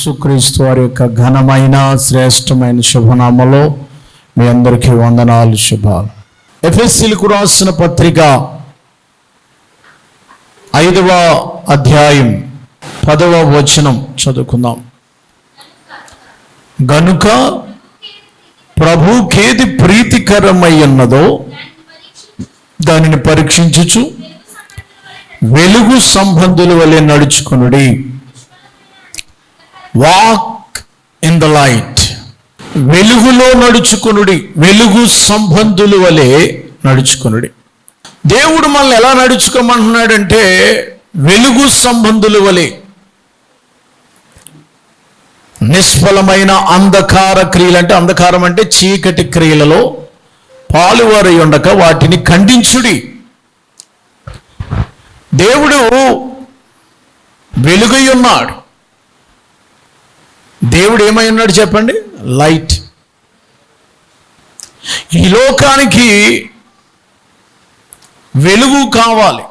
యేసుక్రీస్తు వారి యొక్క ఘనమైన శ్రేష్టమైన శుభనామలో మీ అందరికీ వందనాలు, శుభాలు. ఎఫెసీయులకు రాసిన పత్రిక 5వ అధ్యాయం 10వ వచనం చదువుకుందాం. గనుక ప్రభుకేది ప్రీతికరమై ఉన్నదో దానిని పరీక్షించుచు వెలుగు సంబంధుల వలె నడుచుకొనుడి. Walk in the light. వెలుగులో నడుచుకొనుడి, వెలుగు సంబంధుల వలె నడుచుకొనుడి. దేవుడు మనల్ని ఎలా నడుచుకోమంటున్నాడంటే వెలుగు సంబంధుల వలె. నిష్ఫలమైన అంధకార క్రియలు, అంటే అంధకారం అంటే చీకటి క్రియలలో పాలువారై ఉండక వాటిని ఖండించుడి. దేవుడు వెలుగై ఉన్నాడు. దేవుడు ఏమై ఉన్నాడు చెప్పండి? లైట్. ఈ లోకానికి వెలుగు కావాలి,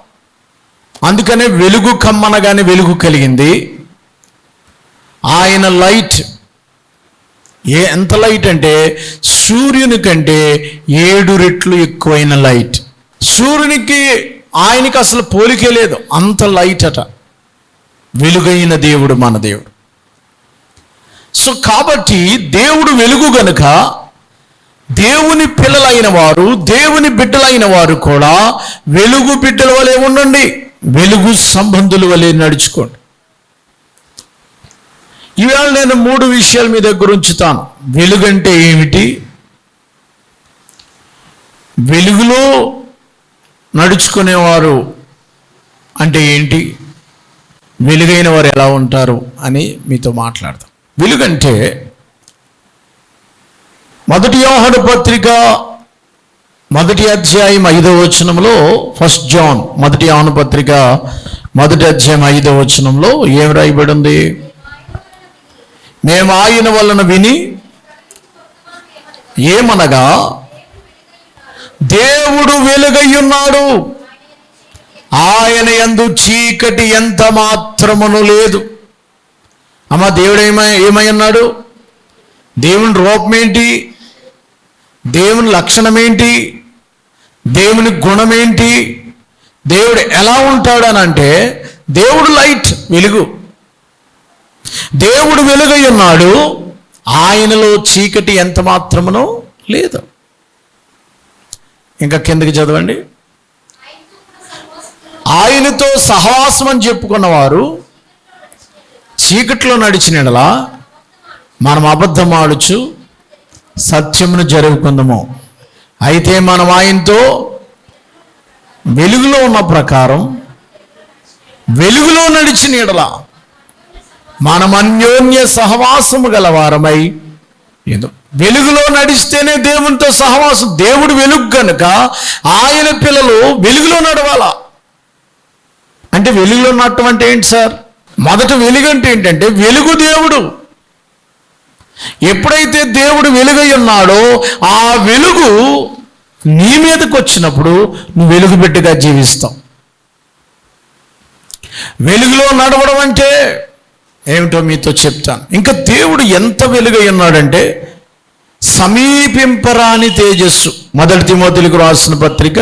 అందుకనే వెలుగు కమ్మనగానే వెలుగు కలిగింది. ఆయన లైట్. ఎంత లైట్ అంటే సూర్యుని కంటే 7 రెట్లు ఎక్కువైన లైట్. సూర్యునికి ఆయనకి అసలు పోలికే లేదు, అంత లైట్ అట. వెలుగైన దేవుడు మన దేవుడు. సో కాబట్టి దేవుడు వెలుగు గనుక దేవుని పిల్లలైన వారు, దేవుని బిడ్డలైన వారు కూడా వెలుగు బిడ్డల వలె ఉండండి, వెలుగు సంబంధుల వలె నడుచుకోండి. ఇవాళ నేను 3 విషయాలు మీ దగ్గర ఉంచుతాను. వెలుగంటే ఏమిటి, వెలుగులో నడుచుకునేవారు అంటే ఏంటి, వెలుగైన వారు ఎలా ఉంటారు అని మీతో మాట్లాడతాం. వెలుగంటే 1 యోహాను పత్రిక 1వ అధ్యాయం 5వ వచనంలో, 1 జాన్ 1 యోహాను పత్రిక 1వ అధ్యాయం 5వ వచనంలో ఏం రాయబడి ఉంది? మేము ఆయన వలన విని ఏమనగా దేవుడు వెలుగై ఉన్నాడు, ఆయన యందు చీకటి ఎంత మాత్రమును లేదు. అమ్మ, దేవుడు ఏమై ఉన్నాడు? దేవుని రూపం ఏంటి, దేవుని లక్షణం ఏంటి, దేవుని గుణం ఏంటి, దేవుడు ఎలా ఉంటాడు అని అంటే దేవుడు లైట్, వెలుగు. దేవుడు వెలుగై ఉన్నాడు, ఆయనలో చీకటి ఎంత మాత్రమునో లేదు. ఇంకా కిందకి చదవండి. ఆయనతో సహవాసం అని చెప్పుకున్నవారు చీకట్లో నడిచినలా మనం అబద్ధం ఆడుచు సత్యమును జరుపుకుందాము. అయితే మనం ఆయనతో వెలుగులో ఉన్న ప్రకారం వెలుగులో నడిచిన ఎడల మనం అన్యోన్య సహవాసము గలవారమై. వెలుగులో నడిస్తేనే దేవునితో సహవాసం. దేవుడు వెలుగు కనుక ఆయన పిల్లలు వెలుగులో నడవాలా. అంటే వెలుగులో నడటం అంటే ఏంటి సార్? మొదట వెలుగు అంటే ఏంటంటే వెలుగు దేవుడు. ఎప్పుడైతే దేవుడు వెలుగై ఉన్నాడో ఆ వెలుగు నీ మీదకి వచ్చినప్పుడు నువ్వు వెలుగు బిడ్డగా జీవిస్తావు. వెలుగులో నడవడం అంటే ఏమిటో మీతో చెప్తాను. ఇంకా దేవుడు ఎంత వెలుగై ఉన్నాడంటే సమీపింపరాని తేజస్సు. 1 తిమోతిలకు రాసిన పత్రిక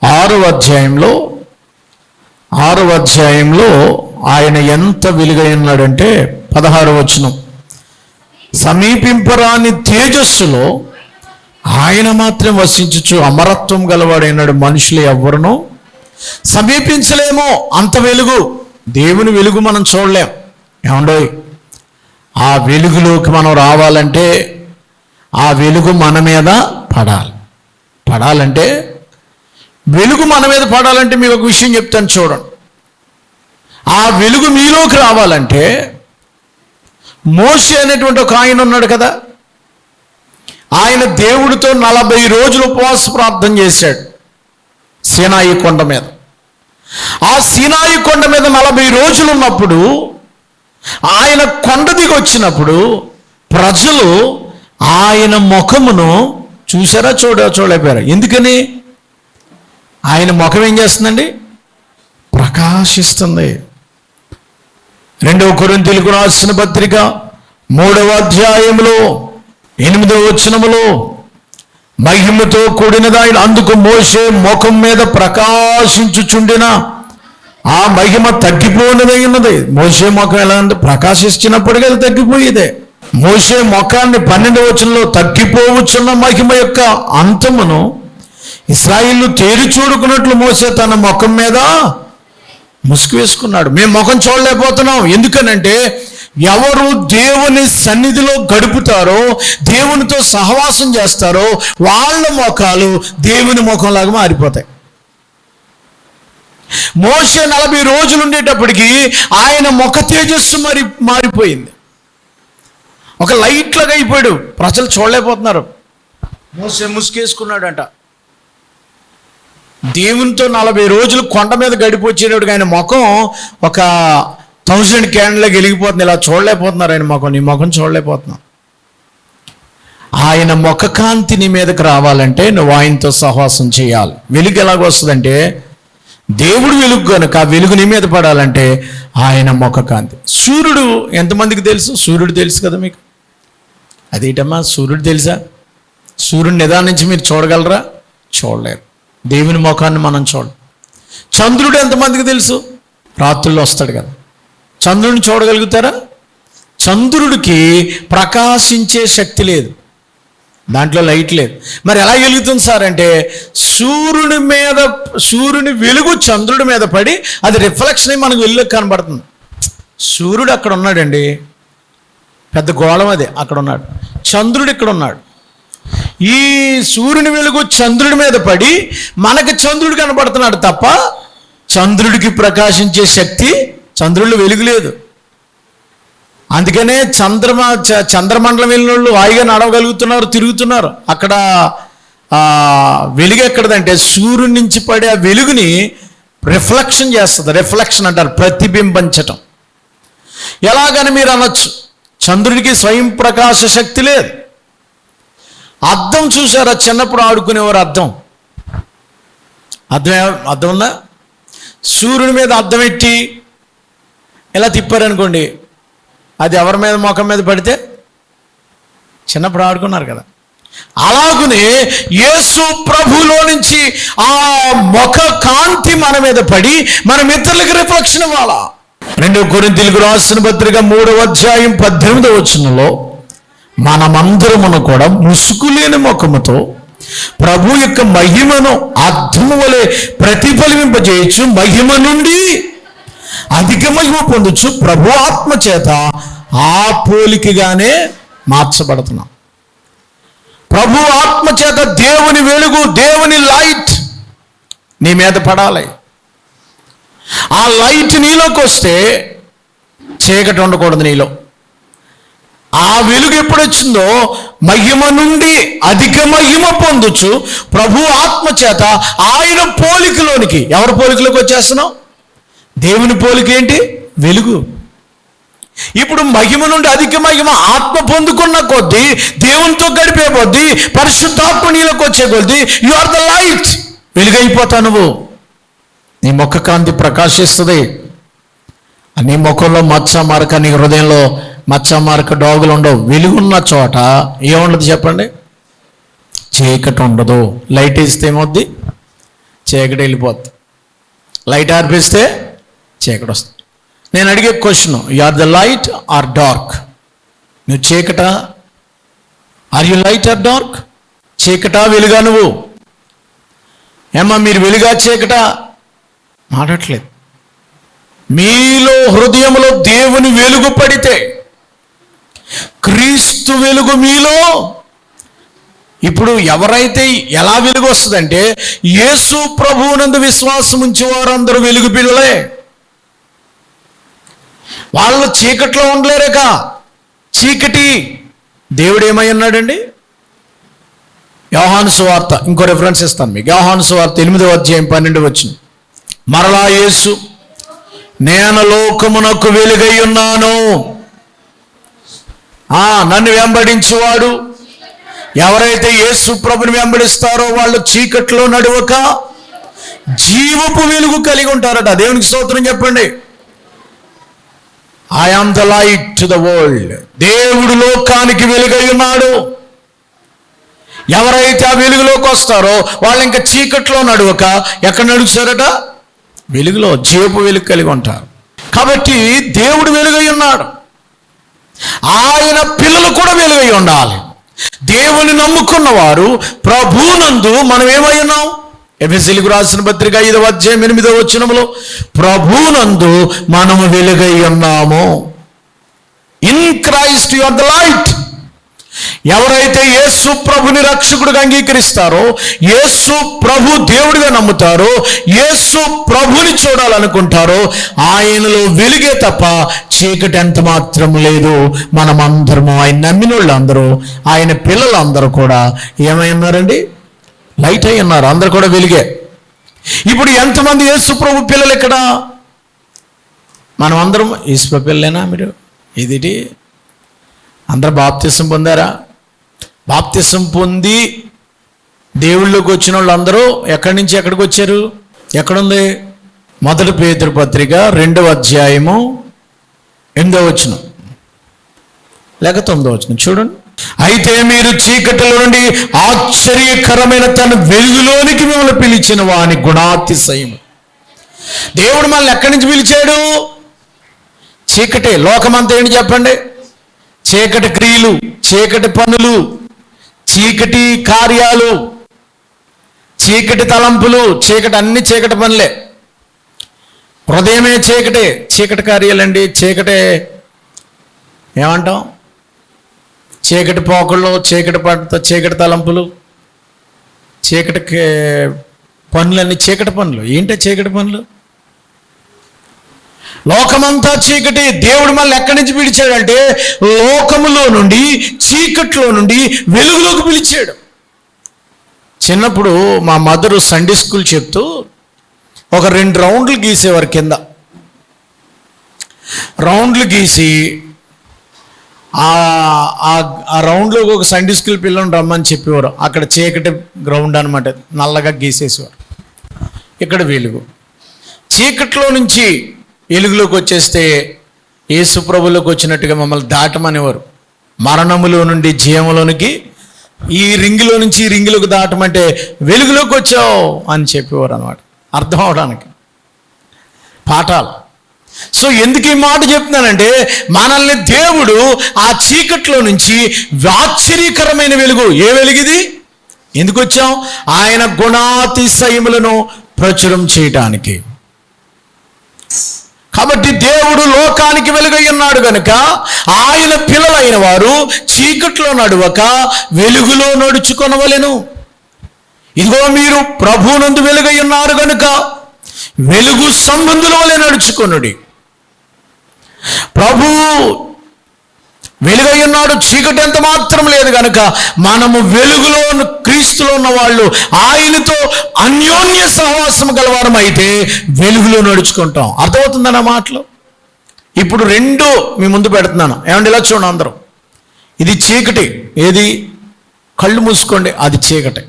6వ అధ్యాయంలో ఆయన ఎంత వెలుగై ఉన్నాడంటే 16వ వచనం, సమీపింపరాని తేజస్సులో ఆయన మాత్రం వసించుచు అమరత్వం గలవాడైనాడు, మనుషులు ఎవ్వరునూ సమీపించలేమో అంత వెలుగు. దేవుని వెలుగు మనం చూడలేం. ఏమండో, ఆ వెలుగులోకి మనం రావాలంటే ఆ వెలుగు మన మీద పడాలంటే వెలుగు మన మీద పడాలంటే మీకు ఒక విషయం చెప్తాను చూడండి. ఆ వెలుగు మీలోకి రావాలంటే మోషే అనేటువంటి ఒక ఆయన ఉన్నాడు కదా, ఆయన దేవుడితో 40 రోజులు ఉపవాస ప్రార్థన చేశాడు సీనాయి కొండ మీద. ఆ సీనాయి కొండ మీద 40 రోజులు ఉన్నప్పుడు ఆయన కొండ దిగి వచ్చినప్పుడు ప్రజలు ఆయన ముఖమును చూసారా? చూడలేపారు. ఎందుకని? ఆయన ముఖం ఏం చేస్తుందండి? ప్రకాశిస్తుంది. 2 కొరింథీయులకు రాసిన పత్రిక 3వ అధ్యాయంలో 8వ వచనములో మహిమతో కూడినదాయన అందుకు మోషే ముఖం మీద ప్రకాశించుచుండిన ఆ మహిమ తగ్గిపోయినదైనది. మోషే ముఖం ఎలా అంటే ప్రకాశించినప్పటికీ అది తగ్గిపోయేదే. మోషే ముఖాన్ని 12వ వచనంలో తగ్గిపోవచ్చున్న మహిమ యొక్క అంతమును ఇశ్రాయేలు తేరి చూడుకున్నట్లు మోషే తన ముఖం మీద ముసుగు వేసుకున్నాడు. మేము ముఖం చూడలేకపోతున్నాం. ఎందుకనంటే ఎవరు దేవుని సన్నిధిలో గడుపుతారో, దేవునితో సహవాసం చేస్తారో వాళ్ళ ముఖాలు దేవుని ముఖంలాగా మారిపోతాయి. మోషే 40 రోజులు ఉండేటప్పటికి ఆయన ముఖ తేజస్సు మారిపోయింది. ఒక లైట్ లాగా అయిపోయాడు. ప్రజలు చూడలేకపోతున్నారు. మోషే ముసుగేసుకున్నాడంట. దేవునితో 40 రోజులు కొండ మీద గడిపొచ్చేటప్పుడు ఆయన ముఖం ఒక 1000 క్యాండిల్లా వెలిగిపోతుంది. ఇలా చూడలేకపోతున్నారు ఆయన ముఖం. నీ ముఖం చూడలేకపోతున్నావు. ఆయన ముఖ కాంతి నీ మీదకి రావాలంటే నువ్వు ఆయనతో సహవాసం చేయాలి. వెలుగు ఎలాగొస్తుందంటే దేవుడు వెలుగు కనుక ఆ వెలుగు నీ మీద పడాలంటే ఆయన ముఖ కాంతి. సూర్యుడు ఎంతమందికి తెలుసు? సూర్యుడు తెలుసు కదా మీకు. అదేటమ్మా సూర్యుడు తెలుసా? సూర్యుడు నిదానించి మీరు చూడగలరా? చూడలేరు. దేవుని ముఖాన్ని మనం చూడం. చంద్రుడు ఎంతమందికి తెలుసు? రాత్రుల్లో వస్తాడు కదా. చంద్రుడిని చూడగలుగుతారా? చంద్రుడికి ప్రకాశించే శక్తి లేదు, దాంట్లో లైట్ లేదు. మరి ఎలా వెలుగుతుంది సార్ అంటే సూర్యుని వెలుగు చంద్రుడి మీద పడి అది రిఫ్లెక్షన్ అయి మనకు వెలుగు కనబడుతుంది. సూర్యుడు అక్కడ ఉన్నాడండి, పెద్ద గోళం అది అక్కడ ఉన్నాడు. చంద్రుడు ఇక్కడ ఉన్నాడు. ఈ సూర్యుని వెలుగు చంద్రుడి మీద పడి మనకు చంద్రుడు కనబడుతున్నాడు తప్ప చంద్రుడికి ప్రకాశించే శక్తి, చంద్రుడిలో వెలుగు లేదు. అందుకనే చంద్రమండలం వెళ్ళిన వాళ్ళు హాయిగా నడవగలుగుతున్నారు, తిరుగుతున్నారు. అక్కడ వెలుగు ఎక్కడదంటే సూర్యుడి నుంచి పడే ఆ వెలుగుని రిఫ్లెక్షన్ చేస్తుంది. రిఫ్లెక్షన్ అంటారు, ప్రతిబింబించటం. ఎలాగని మీరు అనొచ్చు, చంద్రుడికి స్వయం ప్రకాశ శక్తి లేదు. అద్దం చూసారా? చిన్నప్పుడు ఆడుకునేవారు అద్దం. అద్దం ఉందా? సూర్యుడి మీద అద్దం ఎట్టి ఇలా తిప్పారనుకోండి, అది ఎవరి మీద ముఖం మీద పడితే చిన్నప్పుడు ఆడుకున్నారు కదా. అలాగునే యేసు ప్రభులో నుంచి ఆ ముఖ కాంతి మన మీద పడి మన మిత్రులకి రిఫ్లెక్షన్ ఇవ్వాలా. 2 కొరింథీయులకు రాసిన పత్రిక 3వ అధ్యాయం 18వ వచనంలో మనమందరమును కూడా ముసుగులేని ముఖముతో ప్రభు యొక్క మహిమను అర్థము వలె ప్రతిఫలింపజేయచ్చు, మహిమ నుండి అధిక మహిమ పొందొచ్చు, ప్రభు ఆత్మ చేత ఆ పోలికగానే మార్చబడుతున్నాం. ప్రభు ఆత్మ చేత దేవుని వెలుగు, దేవుని లైట్ నీ మీద పడాలి. ఆ లైట్ నీలోకి వస్తే చీకటి ఉండకూడదు నీలో. ఆ వెలుగు ఎప్పుడు వచ్చిందో మహిమ నుండి అధిక మహిమ పొందొచ్చు, ప్రభు ఆత్మ చేత ఆయన పోలికలోనికి. ఎవరి పోలికలోకి వచ్చేస్తున్నావు? దేవుని పోలిక ఏంటి? వెలుగు. ఇప్పుడు మహిమ నుండి అధిక మహిమ ఆత్మ పొందుకున్న కొద్దీ, దేవునితో గడిపే కొద్దీ, పరిశుద్ధాత్మ నీలోకి వచ్చే కొద్దీ యు ఆర్ ద లైట్. వెలుగైపోతా నువ్వు. నీ ముఖ కాంతి ప్రకాశిస్తుంది. నీ ముఖంలో మచ్చ మరక, నీ హృదయంలో మచ్చ మరక, డాగులు ఉండవు. వెలుగున్న చోట ఏముండదు చెప్పండి? చీకటి ఉండదు. లైట్ వేస్తే ఏమవుద్ది? చీకటి వెళ్ళిపోద్ది. లైట్ ఆర్పిస్తే చీకటి వస్తుంది. నేను అడిగే question, you are the light or dark? నువ్వు చీకటా? Or you light or dark? చీకటా వెలుగా? నువ్వు ఏమ్మా మీరు వెలుగా చీకటా? మాట్లాడట్లేదు. మీలో హృదయంలో దేవుని వెలుగు పడితే, క్రీస్తు వెలుగు మీలో. ఇప్పుడు ఎవరైతే ఎలా వెలుగు వస్తుందంటే యేసు ప్రభువునందు విశ్వాసం ఉంచే వారందరూ వెలుగు పిల్లలే. వాళ్ళు చీకట్లో ఉండలేరేక. చీకటి దేవుడు ఏమై ఉన్నాడండి? యోహాను సువార్త, ఇంకో రెఫరెన్స్ ఇస్తాను మీకు. యోహాను సువార్త 8వ అధ్యాయం 12వ వచనం. మరలా యేసు, నేను లోకమునకు వెలుగై ఉన్నాను, నన్ను వెంబడించువాడు, ఎవరైతే యేసు ప్రభుని వెంబడిస్తారో వాళ్ళు చీకట్లో నడవక జీవపు వెలుగు కలిగి ఉంటారట. దేవునికి స్తోత్రం చెప్పండి. I am the light to the world. దేవుడు లోకానికి వెలుగై ఉన్నాడు. ఎవరైతే ఆ వెలుగులోకి వస్తారో వాళ్ళు ఇంకా చీకట్లో నడవక ఎక్కడ నడుస్తారట? వెలుగులో, జీవపు వెలుగు కలిగి ఉంటారు. కాబట్టి దేవుడు వెలుగై ఉన్నాడు. ఆయన పిల్లలు కూడా వెలుగై ఉండాలి. దేవుని నమ్ముకున్న వారు ప్రభువునందు మనం ఏమై ఉన్నాం? ఎఫెసీయులకు రాసిన పత్రిక 5వ అధ్యాయం 8వ వచనములో ప్రభువునందు మనము వెలుగై ఉన్నాము. In Christ you are the light. ఎవరైతే యేసు ప్రభుని రక్షకుడిగా అంగీకరిస్తారో, యేసు ప్రభు దేవుడిగా నమ్ముతారో, యేసు ప్రభుని చూడాలనుకుంటారో ఆయనలో వెలుగే తప్ప చీకటి ఎంత మాత్రం లేదు. మనమందరము, ఆయన నమ్మిన వాళ్ళందరూ, ఆయన పిల్లలందరూ కూడా ఏమై ఉన్నారండి? లైట్ అయి ఉన్నారు. అందరు కూడా వెలుగే. ఇప్పుడు ఎంతమంది యేసు ప్రభు పిల్లలు ఇక్కడ? మనం అందరం యేసు పిల్లలేనా? మీరు ఇది అందరు బాప్తిసం పొందారా? బాప్తిసం పొంది దేవుళ్ళలోకి వచ్చిన వాళ్ళు అందరూ ఎక్కడి నుంచి ఎక్కడికి వచ్చారు? ఎక్కడుంది? 1 పేతురు పత్రిక 2వ అధ్యాయము 8వ వచనం లేక 9వ వచనం చూడండి. అయితే మీరు చీకటిలో నుండి ఆశ్చర్యకరమైన తన వెలుగులోనికి మిమ్మల్ని పిలిచిన వాని గుణాతిశయం. దేవుడు మనల్ని ఎక్కడి నుంచి పిలిచాడు? చీకటి. లోకమంతా ఏంటి చెప్పండి? చీకటి క్రియలు, చీకటి పనులు, చీకటి కార్యాలు, చీకటి తలంపులు, చీకటి, అన్ని చీకటి పనులే. హృదయమే చీకటి, చీకటి కార్యాలండి. చీకటి ఏమంటాం? చీకటి పోకళ్ళు, చీకటి పడత, చీకటి తలంపులు, చీకటి పనులన్నీ చీకటి పనులు. ఏంటో చీకటి పనులు? లోకమంతా చీకటి. దేవుడు మళ్ళీ ఎక్కడి నుంచి పిలిచాడంటే లోకములో నుండి, చీకట్లో నుండి వెలుగులోకి పిలిచాడు. చిన్నప్పుడు మా మదరు సండే స్కూల్ చెప్తూ ఒక 2 రౌండ్లు గీసేవారు. కింద రౌండ్లు గీసి ఆ రౌండ్లో ఒక సండే స్కూల్ పిల్లలను రమ్మని చెప్పేవారు. అక్కడ చీకటి గ్రౌండ్ అనమాట, నల్లగా గీసేసేవారు. ఇక్కడ వెలుగు. చీకట్లో నుంచి వెలుగులోకి వచ్చేస్తే యేసు ప్రభులోకి వచ్చినట్టుగా మమ్మల్ని దాటమనేవారు. మరణములో నుండి జీవములోనికి, ఈ రింగులో నుంచి ఈ రింగులోకి దాటమంటే వెలుగులోకి వచ్చావు అని చెప్పేవారు అనమాట, అర్థం అవడానికి పాఠాలు. సో ఎందుకు ఈ మాట చెప్తున్నానంటే మనల్ని దేవుడు ఆ చీకట్లో నుంచి ఆశ్చర్యకరమైన వెలుగు. ఏ వెలుగు ఇది? ఎందుకు వచ్చాం? ఆయన గుణాతిశయములను ప్రచురం చేయటానికి. కాబట్టి దేవుడు లోకానికి వెలుగై ఉన్నాడు కనుక ఆయన పిల్లలైన వారు చీకట్లో నడవక వెలుగులో నడుచుకొనవలెను. ఇదిగో మీరు ప్రభువునందు వెలుగై ఉన్నారు కనుక వెలుగు సంబంధుల వలె నడుచుకొనుడి. ప్రభు వెలుగై ఉన్నాడు, చీకటి ఎంత మాత్రం లేదు కనుక మనము వెలుగులో, క్రీస్తులో ఉన్న వాళ్ళు ఆయనతో అన్యోన్య సహవాసం గలవారం అయితే వెలుగులో నడుచుకుంటాం. అర్థమవుతుందన్న మాటలు. ఇప్పుడు 2 మీ ముందు పెడుతున్నాను. ఏమండి ఇలా చూడండి అందరూ. ఇది చీకటి. ఏది? కళ్ళు మూసుకోండి, అది చీకటి.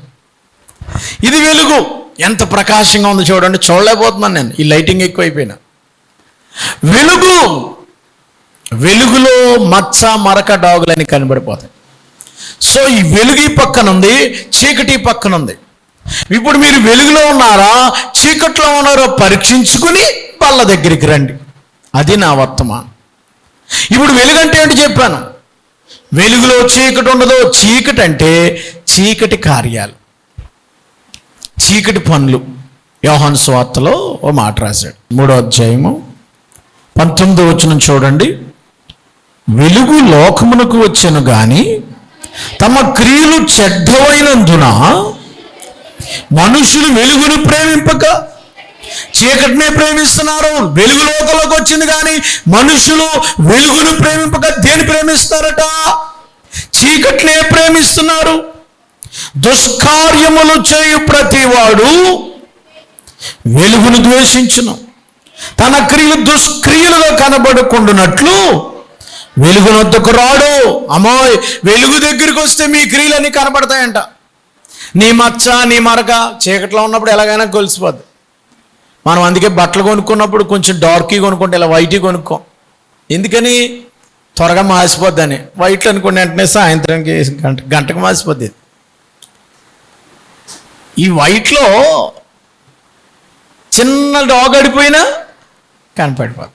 ఇది వెలుగు. ఎంత ప్రకాశంగా ఉందో చూడండి. చూడలేకపోతున్నాను నేను, ఈ లైటింగ్ ఎక్కువైపోయినా. వెలుగు, వెలుగులో మచ్చ, మరక, డాగులని కనబడిపోతాయి. సో ఈ వెలుగు ఈ పక్కన ఉంది, చీకటి పక్కన ఉంది. ఇప్పుడు మీరు వెలుగులో ఉన్నారా, చీకట్లో ఉన్నారో పరీక్షించుకుని వాళ్ళ దగ్గరికి రండి. అది నా వర్తమానం. ఇప్పుడు వెలుగు అంటే ఏంటి చెప్పాను. వెలుగులో చీకటి ఉండదు. చీకటి అంటే చీకటి కార్యాలు, చీకటి పనులు. యోహాను సువార్తలో ఓ మాట రాశాడు, 3వ అధ్యాయము 19వ వచనం చూడండి. వెలుగు లోకమునకు వచ్చెను గాని తమ క్రియలు చెడ్డవైనందున మనుషులు వెలుగును ప్రేమింపక చీకటినే ప్రేమిస్తున్నారు. వెలుగు లోకంలోకి వచ్చింది కానీ మనుషులు వెలుగును ప్రేమింపక దేని ప్రేమిస్తారట? చీకటినే ప్రేమిస్తున్నారు. దుష్కార్యములు చేయు ప్రతివాడు వెలుగును ద్వేషించును, తన క్రియలు దుష్క్రియలుగా కనబడకుండానట్లు వెలుగునొద్దకు రాడు. అమ్మోయ్, వెలుగు దగ్గరికి వస్తే మీ క్రియలన్నీ కనబడతాయంట. నీ మచ్చ, నీ మరక చీకట్లో ఉన్నప్పుడు ఎలాగైనా కొలిసిపోద్ది. మనం అందుకే బట్టలు కొనుక్కున్నప్పుడు కొంచెం డార్కీ కొనుక్కుంటే, ఇలా వైటీ కొనుక్కోం. ఎందుకని? త్వరగా మాసిపోద్దని. వైట్లు అనుకున్న వెంటనే సాయంత్రానికి గంటకు మాసిపోద్ది. ఈ వైట్లో చిన్న డాగ్ అడిపోయినా కనపడిపోదు.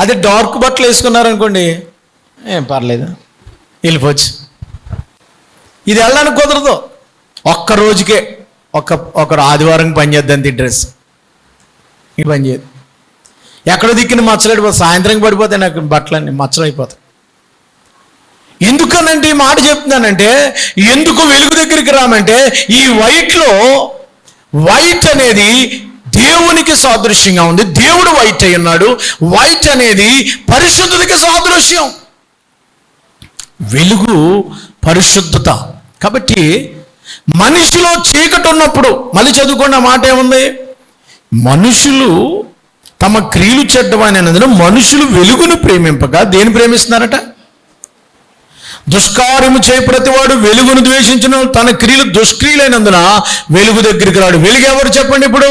అదే డార్క్ బట్టలు వేసుకున్నారనుకోండి, ఏం పర్లేదు, వెళ్ళిపోవచ్చు. ఇది వెళ్ళడానికి కుదరదు. ఒక్క రోజుకే ఒక ఆదివారం పని చేద్దాం డ్రెస్, ఈ పని చేయదు. ఎక్కడో దిక్కిన మచ్చలు పడిపోతుంది. సాయంత్రం పడిపోతాయి నాకు బట్టలన్నీ మచ్చలు అయిపోతాయి. ఎందుకనంటే ఈ మాట చెప్తున్నానంటే, ఎందుకు వెలుగు దగ్గరికి రామంటే, ఈ వైట్ అనేది దేవునికి సాదృశ్యంగా ఉంది. దేవుడు వైట్ అయి ఉన్నాడు. వైట్ అనేది పరిశుద్ధతకి సాదృశ్యం. వెలుగు పరిశుద్ధత. కాబట్టి మనిషిలో చీకటి ఉన్నప్పుడు, మళ్ళీ చదువుకున్న మాట ఏముంది? మనుషులు తమ క్రియలు చెడ్డవైనందున మనుషులు వెలుగును ప్రేమింపగా దేని ప్రేమిస్తున్నారట? దుష్కార్యము చేయ ప్రతివాడు వెలుగును ద్వేషించిన తన క్రియలు దుష్క్రియలైనందున వెలుగు దగ్గరికి రాడు. వెలుగు ఎవరు చెప్పండి? ఇప్పుడు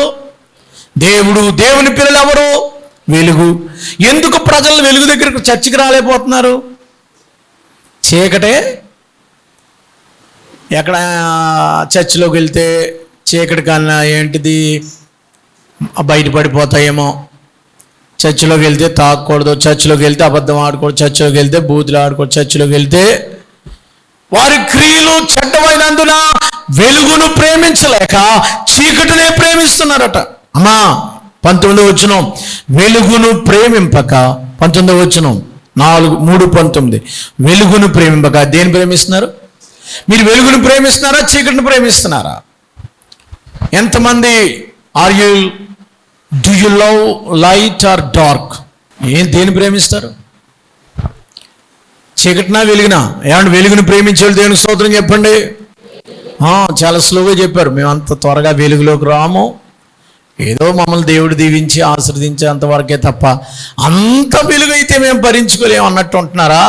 దేవుడు. దేవుని పిల్లలు ఎవరు? వెలుగు. ఎందుకు ప్రజలు వెలుగు దగ్గరికి చర్చికి రాలేకపోతున్నారు? చీకటే. ఎక్కడ చర్చిలోకి వెళ్తే చీకటి కన్నా ఏంటిది బయటపడిపోతాయేమో. చర్చిలోకి వెళ్తే తాగకూడదు, చర్చిలోకి వెళ్తే అబద్ధం ఆడకూడదు, చర్చిలోకి వెళ్తే బూతులు ఆడకూడదు, చర్చిలోకి వెళ్తే వారి క్రియలు చెడ్డమైనందున వెలుగును ప్రేమించలేక చీకటినే ప్రేమిస్తున్నారట. అమ్మా 19వ వచనం, వెలుగును ప్రేమింపక, 19వ వచనం 3:19, వెలుగును ప్రేమింపక దేని ప్రేమిస్తున్నారు? మీరు వెలుగును ప్రేమిస్తున్నారా, చీకటిని ప్రేమిస్తున్నారా? ఎంతమంది do you love light or dark? దేని ప్రేమిస్తారు? చీకటినా వెలుగునా? ఏమంటే వెలుగును ప్రేమించే వాళ్ళు దేవునికి స్తోత్రం చెప్పండి. చాలా స్లోగా చెప్పారు. మేము అంత త్వరగా వెలుగులోకి రాము, ఏదో మమ్మల్ని దేవుడు దీవించి ఆశీర్వదించే అంతవరకే తప్ప అంత వెలుగైతే మేము భరించుకోలేము అన్నట్టు ఉంటున్నారా?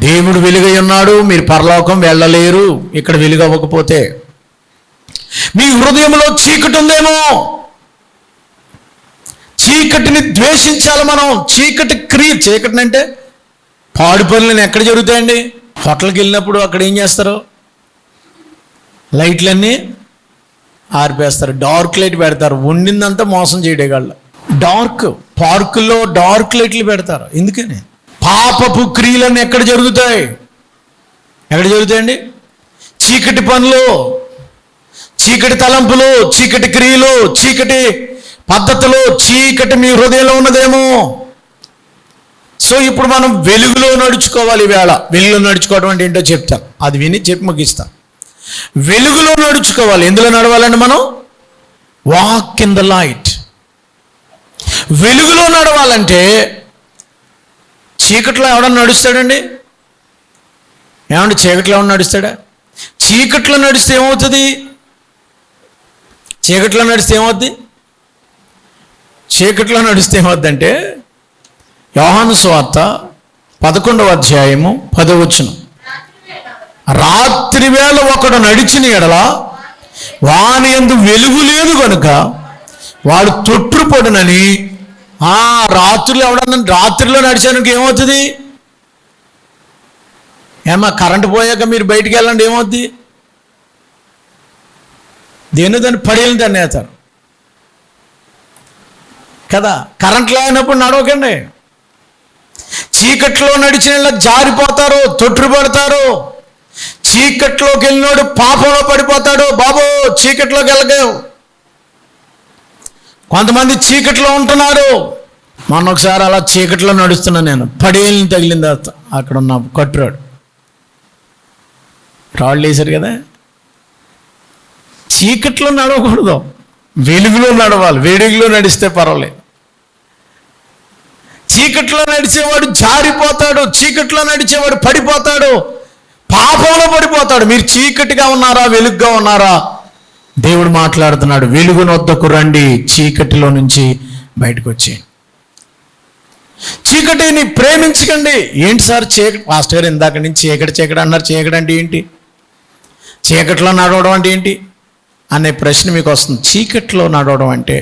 దేవుడు వెలుగై ఉన్నాడు, మీరు పరలోకం వెళ్ళలేరు ఇక్కడ వెలుగు అవ్వకపోతే. మీ హృదయంలో చీకటి ఉందేమో, చీకటిని ద్వేషించాలి మనం. చీకటిని అంటే పాడు పనులను ఎక్కడ జరుగుతాయండి? హోటల్కి వెళ్ళినప్పుడు అక్కడ ఏం చేస్తారు? లైట్లన్నీ ఆర్పేస్తారు, డార్క్ లైట్ పెడతారు. ఉండిందంతా మోసం చేయడేగాళ్ళు. పార్కుల్లో డార్క్ లైట్లు పెడతారు. ఎందుకని? పాపపు క్రియలన్నీ ఎక్కడ జరుగుతాయి? ఎక్కడ జరుగుతాయండి? చీకటి పనులు, చీకటి తలంపులు, చీకటి క్రియలు, చీకటి పద్ధతులు, చీకటి మీ హృదయంలో ఉన్నదేమో. సో ఇప్పుడు మనం వెలుగులో నడుచుకోవాలి. ఈవేళ వెలుగులో నడుచుకోవడం అంటే ఏంటో చెప్తాను, అది విని చెప్పి ముగిస్తాను. వెలుగులో నడుచుకోవాలి. ఎందులో నడవాలండి మనం? Walk in the light. వెలుగులో నడవాలంటే చీకట్లో ఎవడన్నా నడుస్తాడండి? ఏమంటే చీకట్లో ఎవడన్నా నడుస్తాడా? చీకట్లో నడిస్తే ఏమవుతుంది? చీకట్లో నడిస్తే ఏమవుద్దంటే యోహాను సువార్త 11వ అధ్యాయము 10వ వచనం, రాత్రి వేళ ఒకడు నడిచిన ఎడల వాని యందు వెలుగు లేదు కనుక వాడు తొట్రుపడునని. రాత్రిలో నడిచానికి ఏమవుతుంది? కరెంటు పోయాక మీరు బయటికి వెళ్ళండి, ఏమవుద్ది? దాన్ని పడేయాలని దాన్ని వేస్తారు కదా. కరెంట్ లేనప్పుడు నడవకండి. చీకట్లో నడిచిన జారిపోతారు, తొట్రుపడతారు. చీకట్లోకి వెళ్ళినోడు పాపంలో పడిపోతాడు. బాబు చీకట్లోకి వెళ్ళగవు. కొంతమంది చీకట్లో ఉంటున్నారు. మొన్న ఒకసారి అలా చీకట్లో నడుస్తున్నాను నేను, పడేళ్ళని తగిలింది అక్కడ ఉన్న కట్టురాడు. రాళ్ళు వేశారు కదా. చీకట్లో నడవకూడదు, వెలుగులో నడవాలి. వెలుగులో నడిస్తే పర్వాలేదు. చీకట్లో నడిచేవాడు జారిపోతాడు, చీకట్లో నడిచేవాడు పడిపోతాడు, పాపంలో పడిపోతాడు. మీరు చీకటిగా ఉన్నారా, వెలుగుగా ఉన్నారా? దేవుడు మాట్లాడుతున్నాడు, వెలుగునొద్దకు రండి, చీకటిలో నుంచి బయటకు వచ్చి. చీకటిని ప్రేమించకండి. ఏంటి సార్ చీకటి? పాస్టర్ గారు ఇందాక నుంచి చీకటి అన్నారు. చీకటి అంటే ఏంటి? చీకట్లో నడవడం అంటే ఏంటి అనే ప్రశ్న మీకు వస్తుంది. చీకట్లో నడవడం అంటే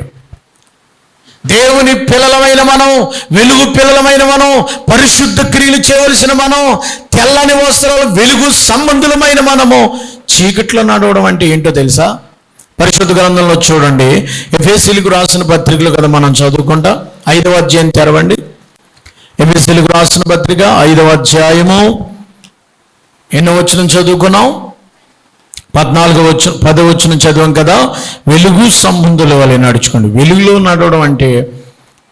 దేవుని పిల్లలమైన మనం, వెలుగు పిల్లలమైన మనం, పరిశుద్ధ క్రియలు చేయవలసిన మనం, తెల్లని వస్త్రాలు వెలుగు సంబంధులమైన మనము చీకట్లో నడవడం అంటే ఏంటో తెలుసా? పరిశుద్ధ గ్రంథంలో చూడండి, ఎఫెసీయులకు రాసిన పత్రికలు కదా మనం చదువుకుంటా. 5వ అధ్యాయం తెరవండి. ఎఫెసీయులకు రాసిన పత్రిక 5వ అధ్యాయము ఎన్నో వచనం చదువుకున్నాం? 10వ వచనం చదివాం కదా. వెలుగు సంబంధుల వలె నడుచుకోండి. వెలుగులో నడవడం అంటే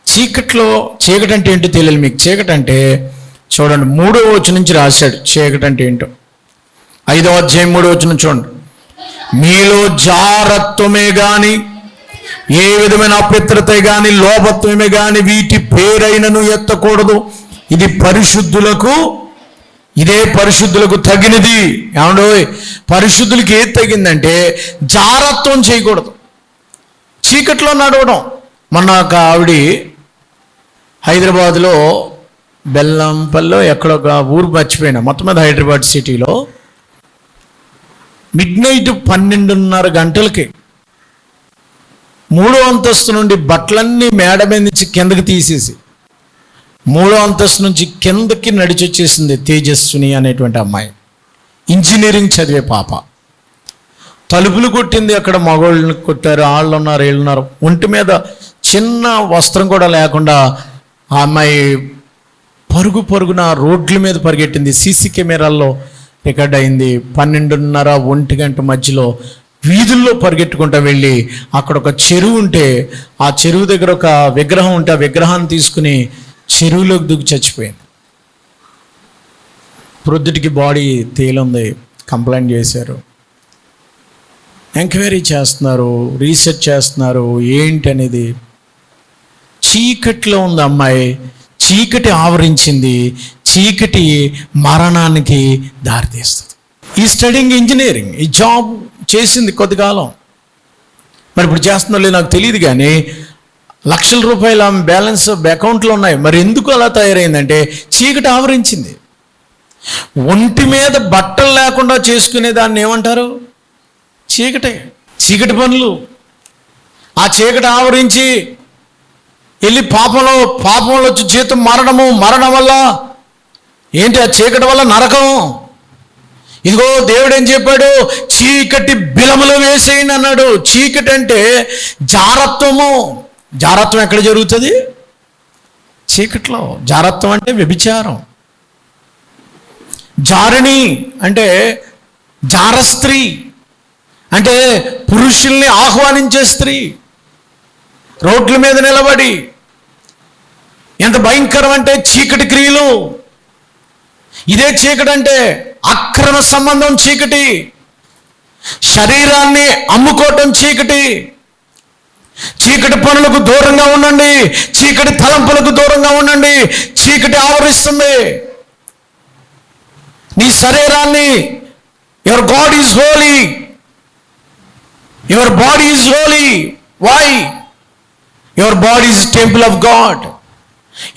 చీకటి అంటే ఏంటో తెలియదు మీకు. చీకటి అంటే చూడండి, 3వ వచనం నుంచి రాశాడు చీకటి అంటే ఏంటో. 5వ అధ్యాయం 3వ వచనం చూడండి. మీలో జారత్వమే గాని, ఏ విధమైన అపవిత్రత గాని, లోభత్వమే గాని వీటి పేరైనను ఎత్తకూడదు. ఇదే పరిశుద్ధులకు తగినది. ఏమండో, పరిశుద్ధులకి ఏది తగిందంటే జారత్వం చేయకూడదు, చీకట్లో నడవడం. మొన్న ఒక ఆవిడ హైదరాబాద్లో బెల్లంపల్లిలో ఎక్కడొక ఊరు మర్చిపోయినా, మొత్తం మీద హైదరాబాద్ సిటీలో మిడ్నైట్ 12:30 గంటలకి 3వ అంతస్తు నుండి బట్టలన్నీ మేడ మీద నుంచి కిందకి తీసేసి 3వ అంతస్తు నుంచి కిందకి నడిచొచ్చేసింది తేజస్విని అనేటువంటి అమ్మాయి, ఇంజనీరింగ్ చదివే పాప. తలుపులు కొట్టింది, అక్కడ మగవాళ్ళని కొట్టారు, వాళ్ళు ఉన్నారు, వీళ్ళు ఉన్నారు. ఒంటి మీద చిన్న వస్త్రం కూడా లేకుండా ఆ అమ్మాయి పరుగున రోడ్ల మీద పరిగెట్టింది. సీసీ కెమెరాల్లో రికార్డ్ అయింది. 12:30, 1 గంట మధ్యలో వీధుల్లో పరిగెట్టుకుంటూ వెళ్ళి అక్కడ ఒక చెరువు ఉంటే ఆ చెరువు దగ్గర ఒక విగ్రహం ఉంటే ఆ విగ్రహాన్ని తీసుకుని చెరువులోకి దూకి చచ్చిపోయింది. ప్రొద్దుటికి బాడీ తేలుంది, కంప్లైంట్ చేశారు, ఎంక్వైరీ చేస్తున్నారు, రీసెర్చ్ చేస్తున్నారు ఏంటి అనేది. చీకట్లో ఉంది అమ్మాయి, చీకటి ఆవరించింది, చీకటి మరణానికి దారితీస్తుంది. ఈ స్టడీయింగ్ ఇంజనీరింగ్, ఈ జాబ్ చేసింది కొద్దికాలం, మరి ఇప్పుడు చేస్తుందో లేదు నాకు తెలియదు, కానీ లక్షల రూపాయల బ్యాలెన్స్ అకౌంట్లో ఉన్నాయి. మరి ఎందుకు అలా తయారైందంటే చీకటి ఆవరించింది. ఒంటి మీద బట్టలు లేకుండా చేసుకునే దాన్ని ఏమంటారు? చీకటి పనులు. ఆ చీకటి ఆవరించి వెళ్ళి పాపంలో వచ్చి జీతం మరణం వల్ల ఏంటి? ఆ చీకటి వల్ల నరకం. ఇదిగో దేవుడు ఏం చెప్పాడు? చీకటి బిలములు వేసేయండి అన్నాడు. చీకటి అంటే జారత్వము. జారత్వం ఎక్కడ జరుగుతుంది? చీకట్లో. జారత్వం అంటే వ్యభిచారం. జారిణి అంటే జారస్త్రీ అంటే పురుషుల్ని ఆహ్వానించే స్త్రీ. రోడ్ల మీద నిలబడి ఎంత భయంకరం అంటే చీకటి క్రియలు. ఇదే చీకటి అంటే అక్రమ సంబంధం చీకటి. శరీరాన్ని అమ్ముకోవటం చీకటి. చీకటి పనులకు దూరంగా ఉండండి, చీకటి తలంపులకు దూరంగా ఉండండి. చీకటి ఆవరిస్తుంది నీ శరీరాన్ని. Your God is holy, your body is holy. Why? Your body is temple of God.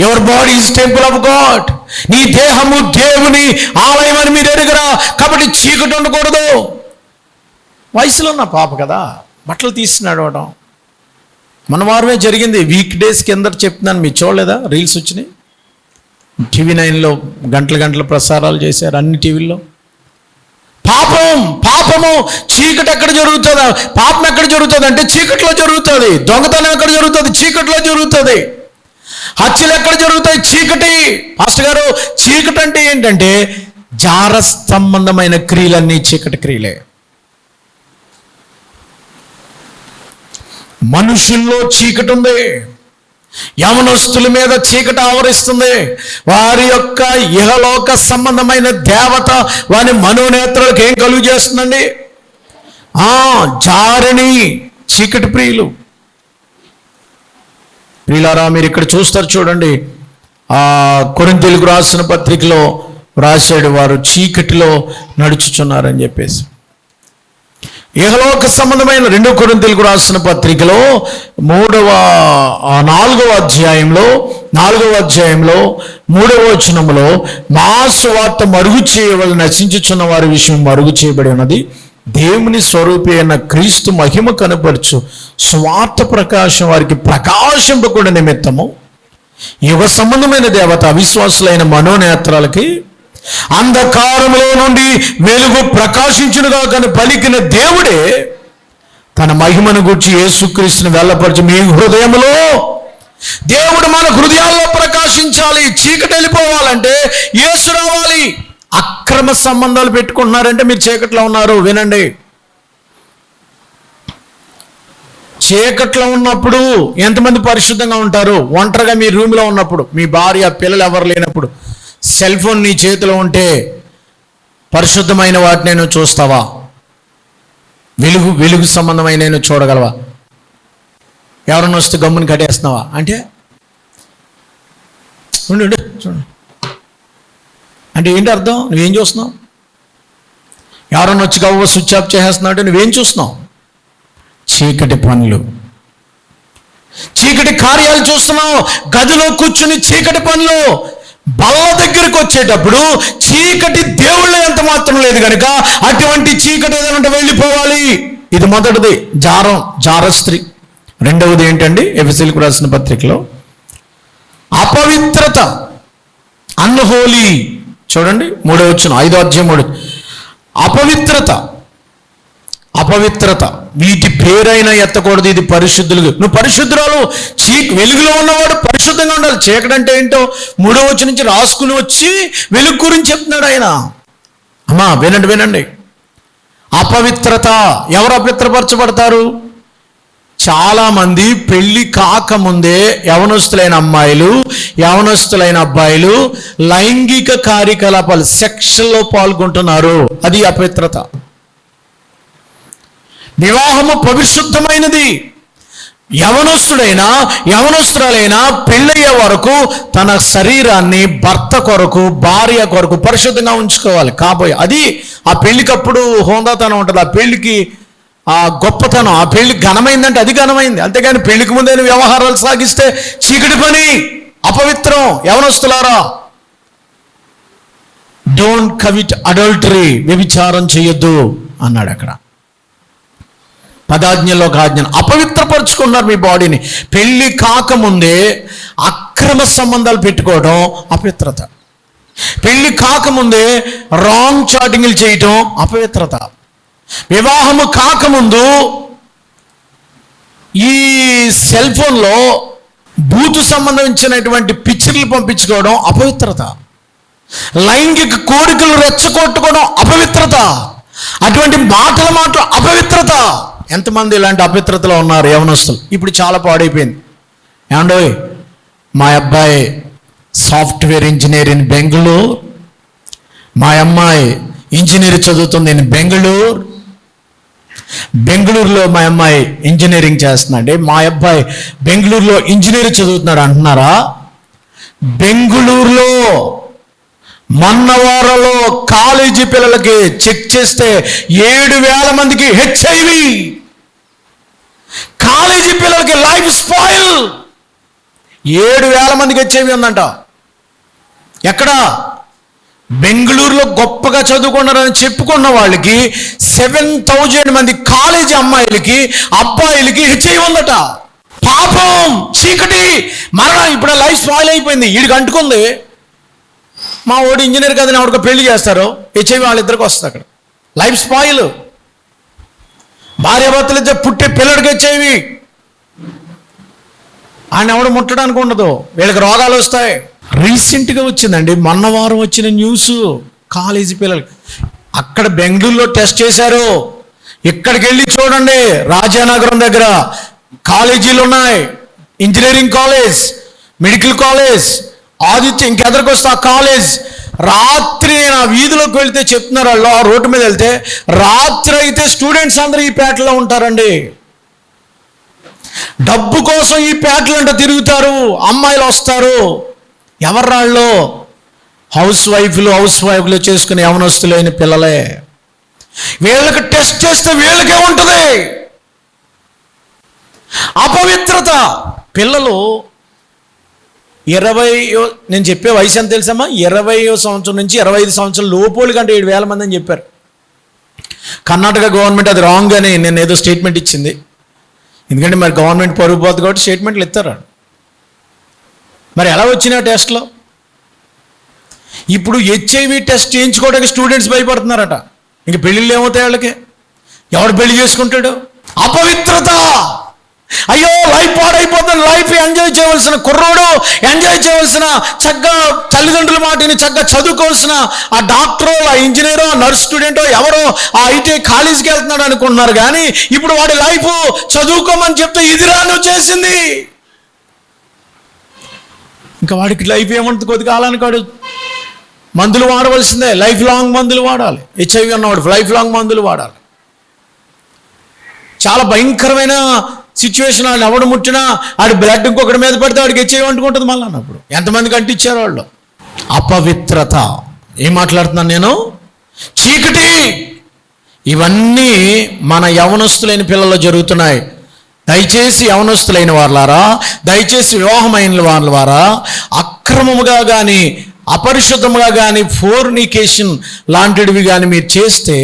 Your body is temple of God. నీ దేహము దేవుని ఆలయం అని మీరు ఎరుగరా? కాబట్టి చీకటి ఉండకూడదు. వయసులో ఉన్న పాప కదా, బట్టలు తీసి నడవడం మన వారమే జరిగింది. వీక్ డేస్ కింద చెప్తున్నాను, మీరు చూడలేదా? రీల్స్ వచ్చినాయి, టీవీ 9లో గంటల ప్రసారాలు చేశారు అన్ని టీవీల్లో. పాపము చీకటి ఎక్కడ జరుగుతుందా? పాపం ఎక్కడ జరుగుతుంది అంటే చీకట్లో జరుగుతుంది. దొంగతనం ఎక్కడ జరుగుతుంది? చీకట్లో జరుగుతుంది. హత్యలు ఎక్కడ జరుగుతాయి? చీకటి. పాస్టర్ గారు, చీకటి అంటే ఏంటంటే జార సంబంధమైన క్రియలన్నీ చీకటి క్రియలే. మనుషుల్లో చీకటి ఉంది. యవనస్తుల మీద చీకటి ఆవరిస్తుంది. వారి యొక్క ఇహలోక సంబంధమైన దేవత వారి మనోనేత్రాలకు ఏం కలుగు చేస్తుందండి? జారిణి, చీకటి ప్రియులు. ప్రియులారా, మీరు ఇక్కడ చూస్తారు చూడండి, కొరింథీయులకు రాసిన పత్రికలో రాశాడు, వారు చీకటిలో నడుచుచున్నారని చెప్పేసి. ఇహలోక సంబంధమైన 2 కొరింథీయులకు రాసిన పత్రికలో 4వ అధ్యాయంలో 3వ వచనంలో మా సువార్త మరుగు చేయవలన నశించుచున్న వారి విషయం మరుగు చేయబడి ఉన్నది, దేవుని స్వరూపి అయిన క్రీస్తు మహిమ కనపరచు స్వార్థ ప్రకాశం వారికి ప్రకాశింపకుండా నిమిత్తము యుగ సంబంధమైన దేవత అవిశ్వాసులైన మనోనేత్రాలకి అంధకారంలో నుండి వెలుగు ప్రకాశించునుగా కానీ పలికిన దేవుడే తన మహిమను గూర్చి యేసుక్రీస్తుని వెళ్ళపరచు మీ హృదయంలో. దేవుడు మన హృదయాల్లో ప్రకాశించాలి. చీకటి వెళ్ళిపోవాలంటే యేసు రావాలి. అక్రమ సంబంధాలు పెట్టుకుంటున్నారంటే మీరు చీకట్లో ఉన్నారు. వినండి, చీకట్లో ఉన్నప్పుడు ఎంతమంది పరిశుద్ధంగా ఉంటారు? ఒంటరిగా మీ రూమ్లో ఉన్నప్పుడు, మీ భార్య పిల్లలు ఎవరు లేనప్పుడు, సెల్ ఫోన్ నీ చేతిలో ఉంటే పరిశుద్ధమైన వాటిని నువ్వు చూస్తావా? వెలుగు సంబంధమైన నువ్వు చూడగలవా? ఎవరన్నా వస్తే గమ్ముని కట్టేస్తున్నావా? అంటే ఉండు చూడు అంటే ఏంటి అర్థం? నువ్వేం చూస్తున్నావు? ఎవరన్నా వచ్చి గవ్వ స్విచ్ ఆఫ్ చేసేస్తున్నావు అంటే నువ్వేం చూస్తున్నావు? చీకటి పనులు, చీకటి కార్యాలు చూస్తున్నావు. గదిలో కూర్చుని చీకటి పనులు. బల్ల దగ్గరికి వచ్చేటప్పుడు చీకటి దేవుళ్ళ ఎంత మాత్రం లేదు కనుక అటువంటి చీకటి ఏదైనా వెళ్ళిపోవాలి. ఇది మొదటిది జారస్త్రీ. రెండవది ఏంటండి? ఎఫెసీయులకు రాసిన పత్రికలో అపవిత్రత, అన్హోలీ. చూడండి 3వ వచనం 5వ అధ్యాయం 3. అపవిత్రత వీటి పేరైనా ఎత్తకూడదు, ఇది పరిశుద్ధులు. నువ్వు పరిశుద్ధురాలు. వెలుగులో ఉన్నవాడు పరిశుద్ధంగా ఉండాలి. చీకటి అంటే ఏంటో 3వ వచనం నుంచి రాసుకుని వచ్చి వెలుగు గురించి చెప్తున్నాడు ఆయన. అమ్మా వినండి. అపవిత్రత. ఎవరు అపవిత్రపరచబడతారు? చాలామంది పెళ్లి కాకముందే యవనస్తులైన అమ్మాయిలు, యవనస్తులైన అబ్బాయిలు లైంగిక కార్యకలాపాలు, సెక్షన్లో పాల్గొంటున్నారు. అది అపవిత్రత. వివాహము పరిశుద్ధమైనది. యవనస్తురాలైనా పెళ్ళయ్యే వరకు తన శరీరాన్ని భర్త కొరకు, భార్య కొరకు పరిశుద్ధంగా ఉంచుకోవాలి. అది ఆ పెళ్లికప్పుడు హోందాతనం ఉంటుంది. ఆ పెళ్లికి ఆ గొప్పతనం, ఆ పెళ్లి ఘనమైందంటే అది ఘనమైంది. అంతేగాని పెళ్లికి ముందే వ్యవహారాలు సాగిస్తే చీకటి పని, అపవిత్రం. యవనస్తులారా, డోంట్ కమిట్ అడల్టరీ, వ్యభిచారం చేయొద్దు అన్నాడు అక్కడ. 10 ఆజ్ఞల్లో ఒక ఆజ్ఞ. అపవిత్రపరుచుకున్నారు మీ బాడీని. పెళ్లి కాకముందే అక్రమ సంబంధాలు పెట్టుకోవడం అపవిత్రత. పెళ్లి కాకముందే రాంగ్ చాటింగ్లు చేయటం అపవిత్రత. వివాహము కాకముందు ఈ సెల్ ఫోన్లో బూతు సంబంధించినటువంటి పిక్చర్లు పంపించుకోవడం అపవిత్రత. లైంగిక కోరికలు రెచ్చగొట్టుకోవడం అపవిత్రత. అటువంటి మాటలు అపవిత్రత. ఎంతమంది ఇలాంటి అపవిత్రతలో ఉన్నారు యవనస్తులు? ఇప్పుడు చాలా పాడైపోయింది. ఏమండోయ్, మా అబ్బాయి సాఫ్ట్వేర్ ఇంజనీర్ ఇన్ బెంగళూరు, మా అమ్మాయి ఇంజనీర్ చదువుతుంది ఇన్ బెంగళూరులో మా అమ్మాయి ఇంజనీరింగ్ చేస్తున్నాడు, మా అబ్బాయి బెంగళూరులో ఇంజనీరింగ్ చదువుతున్నాడు అంటున్నారా? బెంగళూరులో మన్నవారలో కాలేజీ పిల్లలకి చెక్ చేస్తే 7,000 మందికి HIV. కాలేజీ పిల్లలకి లైఫ్ స్పాయిల్. 7,000 మందికి HIV ఉందంట. ఎక్కడ? బెంగళూరులో గొప్పగా చదువుకున్నారని చెప్పుకున్న వాళ్ళకి 7,000 మంది కాలేజీ అమ్మాయిలకి, అబ్బాయిలకి HIV ఉందట. పాపం, చీకటి, మరణం. ఇప్పుడు లైఫ్ స్పాయిల్ అయిపోయింది. వీడికి అంటుకుంది. మా ఓడి ఇంజనీర్ కదని ఎవరికో పెళ్లి చేస్తారు, HIV వాళ్ళిద్దరికి వస్తుంది. అక్కడ లైఫ్ స్పాయిల్. భార్యాభర్తలు ఇద్దరు పుట్టే పిల్లడికి HIV. ఆయన ఎవడు ముట్టడానికి ఉండదు, వీళ్ళకి రోగాలు వస్తాయి. రీసెంట్గా వచ్చిందండి, మొన్న వారం వచ్చిన న్యూస్. కాలేజీ పిల్లలకి అక్కడ బెంగళూరులో టెస్ట్ చేశారు. ఇక్కడికి వెళ్ళి చూడండి, రాజానగరం దగ్గర కాలేజీలు ఉన్నాయి. Engineering college, medical college, Aditya ఇంకెదరికి వస్తే ఆ కాలేజ్. రాత్రి నేను ఆ వీధిలోకి వెళ్తే చెప్తున్నారు వాళ్ళు, ఆ రోడ్డు మీద వెళ్తే రాత్రి అయితే స్టూడెంట్స్ అందరూ ఈ పేటలో ఉంటారండి. డబ్బు కోసం ఈ పేటలంట తిరుగుతారు. అమ్మాయిలు వస్తారు. ఎవర్రాళ్ళు? హౌస్ వైఫ్లు చేసుకునే యవనస్తులైన పిల్లలే. వీళ్ళకి టెస్ట్ చేస్తే వీళ్ళకే ఉంటుంది అపవిత్రత. పిల్లలు 20, నేను చెప్పే వయసు ఎంత తెలుసమ్మా? 20వ సంవత్సరం నుంచి 25 సంవత్సరాల లోపోలు కంటే 7,000 మంది అని చెప్పారు. కర్ణాటక గవర్నమెంట్ అది రాంగ్ అని నేను ఏదో స్టేట్మెంట్ ఇచ్చింది. ఎందుకంటే మరి గవర్నమెంట్ పరుగు పోతుంది కాబట్టి స్టేట్మెంట్లు ఇస్తారు. మరి ఎలా వచ్చిన టెస్ట్లో? ఇప్పుడు హెచ్ఐవి టెస్ట్ చేయించుకోవడానికి స్టూడెంట్స్ భయపడుతున్నారట. ఇంక పెళ్ళిళ్ళు ఏమవుతాయి వాళ్ళకి? ఎవడు పెళ్లి చేసుకుంటాడు? అపవిత్రత. అయ్యో లైఫ్ పాడైపోతుంది. లైఫ్ ఎంజాయ్ చేయవలసిన కుర్రోడు, ఎంజాయ్ చేయవలసిన, చక్కగా తల్లిదండ్రుల మాటని చక్కగా చదువుకోవాల్సిన ఆ డాక్టరో, ఆ ఇంజనీరో, నర్స్ స్టూడెంటో ఎవరో ఆ ఐటీ కాలేజీకి వెళ్తున్నాడు అనుకుంటున్నారు. కానీ ఇప్పుడు వాడి లైఫ్ చదువుకోమని చెప్తే ఇదిరా నువ్వు చేసింది. ఇంకా వాడికి లైఫ్ ఏమంటుంది? కొద్ది కాలానికి వాడు మందులు వాడవలసిందే. లైఫ్ లాంగ్ మందులు వాడాలి. హెచ్ఐవి ఉన్నవాడు లైఫ్ లాంగ్ మందులు వాడాలి. చాలా భయంకరమైన సిచ్యువేషన్. వాళ్ళు ఎవడు ముట్టినా ఆడి బ్లడ్ ఇంకొకటి మీద పడితే వాడికి హెచ్ఐవి అంటుకుంటుంది మళ్ళీ అన్నప్పుడు. ఎంతమందికి అంటించారు వాళ్ళు? అపవిత్రత. ఏం మాట్లాడుతున్నాను నేను? చీకటి. ఇవన్నీ మన యవనస్తులైన పిల్లల్లో జరుగుతున్నాయి. దయచేసి యవనస్తులైన వాళ్ళారా, దయచేసి వివాహమైన వాళ్ళారా, అక్రమముగా కానీ అపరిశుద్ధముగా కానీ ఫోర్నికేషన్ లాంటివి కానీ మీరు చేస్తే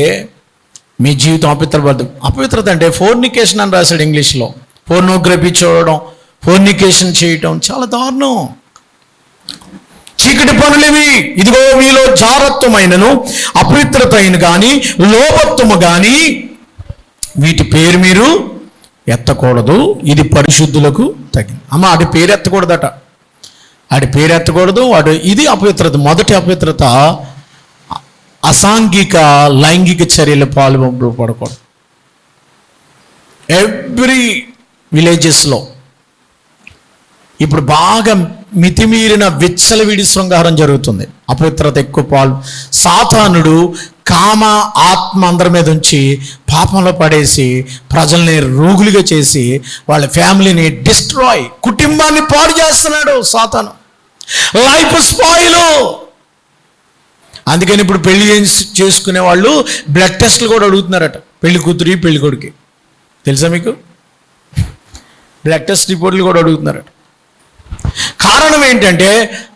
మీ జీవితం అపవిత్రపడదు. అపవిత్రత అంటే ఫోర్నికేషన్ అని రాశాడు ఇంగ్లీష్లో. పోర్నోగ్రఫీ చూడడం, ఫోర్నికేషన్ చేయటం చాలా దారుణం. చీకటి పనులేవి. ఇదిగో మీలో జారత్వమైనను అపవిత్రత అయిన కానీ లోపత్వము కానీ వీటి పేరు మీరు ఎత్తకూడదు. ఇది పరిశుద్ధులకు తగింది. అమ్మ ఆడి పేరు ఎత్తకూడదట. ఆడి పేరు ఎత్తకూడదు. ఇది అపవిత్రత. మొదటి అపవిత్రత అసాంఘిక లైంగిక చర్యలు పాల్పడకూడదు. ఎవ్రీ విలేజెస్లో ఇప్పుడు బాగా మితిమీరిన విచ్చలవిడి శృంగారం జరుగుతుంది. అపవిత్రత ఎక్కువ సాతానుడు కామ ఆత్మ అందరి మీద ఉంచి పాపంలో పడేసి ప్రజల్ని రోగులుగా చేసి వాళ్ళ ఫ్యామిలీని డిస్ట్రాయ్, కుటుంబాన్ని పాడు చేస్తున్నాడు సాతాను. Life spoil. అందుకని ఇప్పుడు పెళ్లి చేసుకునే వాళ్ళు బ్లడ్ టెస్ట్లు కూడా అడుగుతున్నారట. పెళ్లి కూతురి పెళ్లి కొడుకి. తెలుసా మీకు? బ్లడ్ టెస్ట్ రిపోర్ట్లు కూడా అడుగుతున్నారట. కారణం ఏంటంటే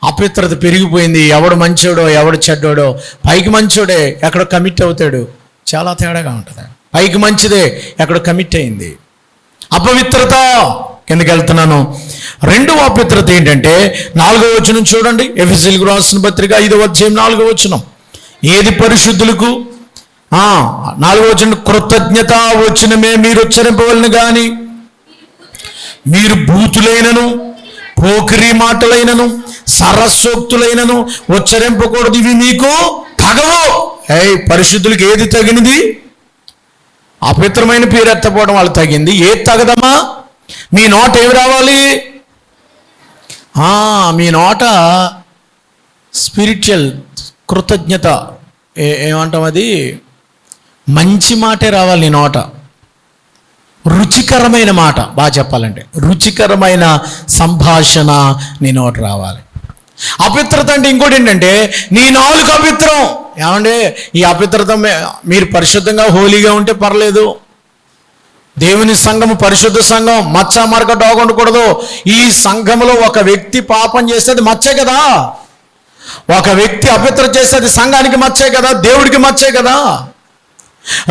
అపవిత్రత పెరిగిపోయింది. ఎవడు మంచోడో ఎవడు చెడ్డోడో, పైకి మంచోడే ఎక్కడో కమిట్ అవుతాడు. చాలా తేడాగా ఉంటుంది. పైకి మంచిదే ఎక్కడో కమిట్ అయింది. అపవిత్రత. కిందకి వెళ్తున్నాను. రెండవ అపవిత్రత ఏంటంటే 4వ వచనం చూడండి. ఎఫెసీయులకు రాసిన పత్రిక 5వ అధ్యాయం 4వ వచనం. ఏది పరిశుద్ధులకు? 4వ వచనం, కృతజ్ఞత వచనమే మీరు ఉచ్చరింపవలను కానీ మీరు బూతులైనను పోకిరి మాటలైనను సరస్సోక్తులైనను ఉచ్చరింపకూడదు. ఇవి మీకు తగవు. పరిశుద్ధులకు ఏది తగినది? అపవిత్రమైన పేరు ఎత్తపోవడం వాళ్ళకి తగింది. ఏది తగదమ్మా? మీ నోట ఏమి రావాలి? మీ నోట స్పిరిచువల్ కృతజ్ఞత ఏమంటాం, అది మంచి మాటే రావాలి నీ నోట. రుచికరమైన మాట, బాగా చెప్పాలంటే రుచికరమైన సంభాషణ నీ నోట రావాలి. అపవిత్రత అంటే ఇంకోటి ఏంటంటే నీ నాలుక అపవిత్రం. ఏమంటే ఈ అపవిత్రత మీరు పరిశుద్ధంగా హోలీగా ఉంటే పర్లేదు. దేవుని సంఘము పరిశుద్ధ సంఘం, మచ్చ మరక డాగ్ ఉండకూడదు. ఈ సంఘంలో ఒక వ్యక్తి పాపం చేస్తే అది మచ్చే కదా. ఒక వ్యక్తి అపవిత్ర చేస్తే అది సంఘానికి మచ్చే కదా, దేవుడికి మచ్చే కదా.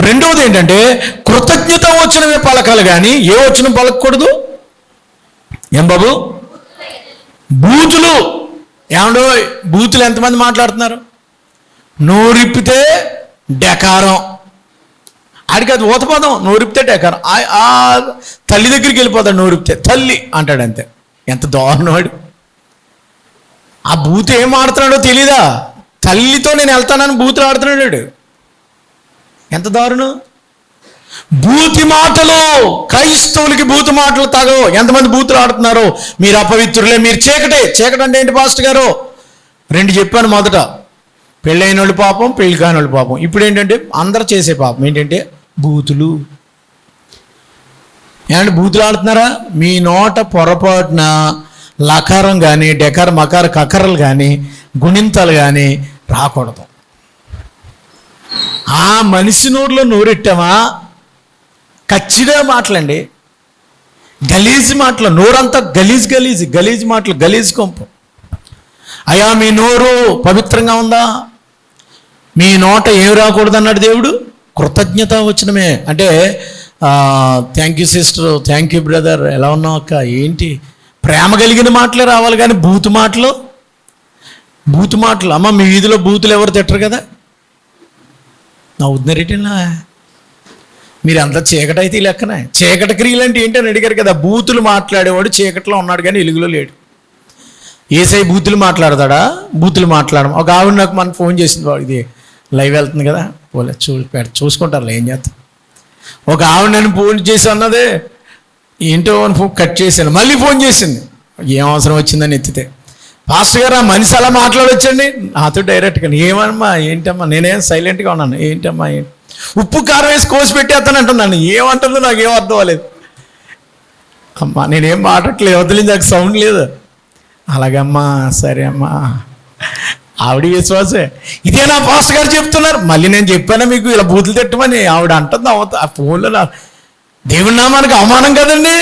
రెండవది ఏంటంటే కృతజ్ఞత వచనమే పలకాలి కానీ ఏ వచనం పలకకూడదు. ఏం బాబు? బూతులు. ఏమండో బూతులు ఎంతమంది మాట్లాడుతున్నారు? నోరిప్పితే డెకారం. ఆడికి అది ఊతపదం. నోరిప్పితే డెకారం. ఆ తల్లి దగ్గరికి వెళ్ళిపోతాడు. నోరిప్పితే తల్లి అంటాడు అంతే. ఎంత దారుణవాడు. ఆ బూతు ఏం ఆడుతున్నాడో తెలీదా? తల్లితో నేను వెళ్తానని బూతులు ఆడుతున్నాడు. ఎంత దారుణం. బూతి మాటలు. క్రైస్తవులకి బూతు మాటలు తగవు. ఎంతమంది బూతులు ఆడుతున్నారు? మీరు అపవిత్రులే, మీరు చీకటి. చీకటి అంటే ఏంటి పాస్టర్ గారు? 2 చెప్పాను. మొదట పెళ్ళైన వాళ్ళు పాపం, పెళ్లి కాని వాళ్ళు పాపం. ఇప్పుడు ఏంటంటే అందరు చేసే పాపం ఏంటంటే బూతులు. ఏమంటే బూతులు ఆడుతున్నారా? మీ నోట పొరపాటున లకారం కానీ డెకారం మకార కకరలు కానీ గుణింతలు కానీ రాకూడదు. ఆ మనిషి నోరులో నోరెట్టామా కచ్చిగా మాటలండి. గలీజ్ మాటలు. నోరంతా గలీజ్ మాటలు, గలీజ్ కొంపు. అయ్యా మీ నోరు పవిత్రంగా ఉందా? మీ నోట ఏమి రాకూడదు అన్నాడు దేవుడు? కృతజ్ఞత వచనమే. అంటే thank you sister, thank you brother, ఎలా ఉన్నావు అక్క, ఏంటి, ప్రేమ కలిగిన మాటలే రావాలి కానీ బూతు మాటలు అమ్మ మీ వీధిలో బూతులు ఎవరు తిట్టరు కదా. నా ఉద్నరేటినా మీరు అంతా చీకటి అయితే లెక్కనే. చీకటి క్రియలు అంటే ఏంటని అడిగారు కదా. బూతులు మాట్లాడేవాడు చీకట్లో ఉన్నాడు కానీ వెలుగులో లేడు. ఏసై బూతులు మాట్లాడతాడా? బూతులు మాట్లాడము. ఒక ఆవిడ నాకు మన ఫోన్ చేసింది, ఇది లైవ్ వెళ్తుంది కదా, పోలే చూసుకుంటారులే ఏం చేస్తాం. ఒక ఆవిడ నన్ను ఫోన్ చేసి అన్నదే ఏంటో అని ఫోన్ కట్ చేశాను, మళ్ళీ ఫోన్ చేసింది, ఏం అవసరం వచ్చిందని ఎత్తితే, పాస్టర్ గారు ఆ మనిషి అలా మాట్లాడొచ్చండి నాతో డైరెక్ట్గా. ఏమమ్మా ఏంటమ్మా, నేనేం సైలెంట్గా ఉన్నాను, ఏంటమ్మా ఏంటి, ఉప్పు కారం వేసి కోసి పెట్టేస్తాను అంటున్నాను. ఏమంటుందో నాకేం అర్థం అవ్వలేదు. అమ్మా నేనేం మాట్లాడట్లేదు, వదిలింది నాకు సౌండ్ లేదు. అలాగమ్మా సరే అమ్మా, ఆవిడ విశ్వాసే. ఇదే నా పాస్టర్ గారు చెప్తున్నారు. మళ్ళీ నేను చెప్పానా మీకు ఇలా బూతులు తిట్టమని? ఆవిడ అంటుంది ఆ ఫోన్లో. నా దేవుడి నామానికి అవమానం కదండి,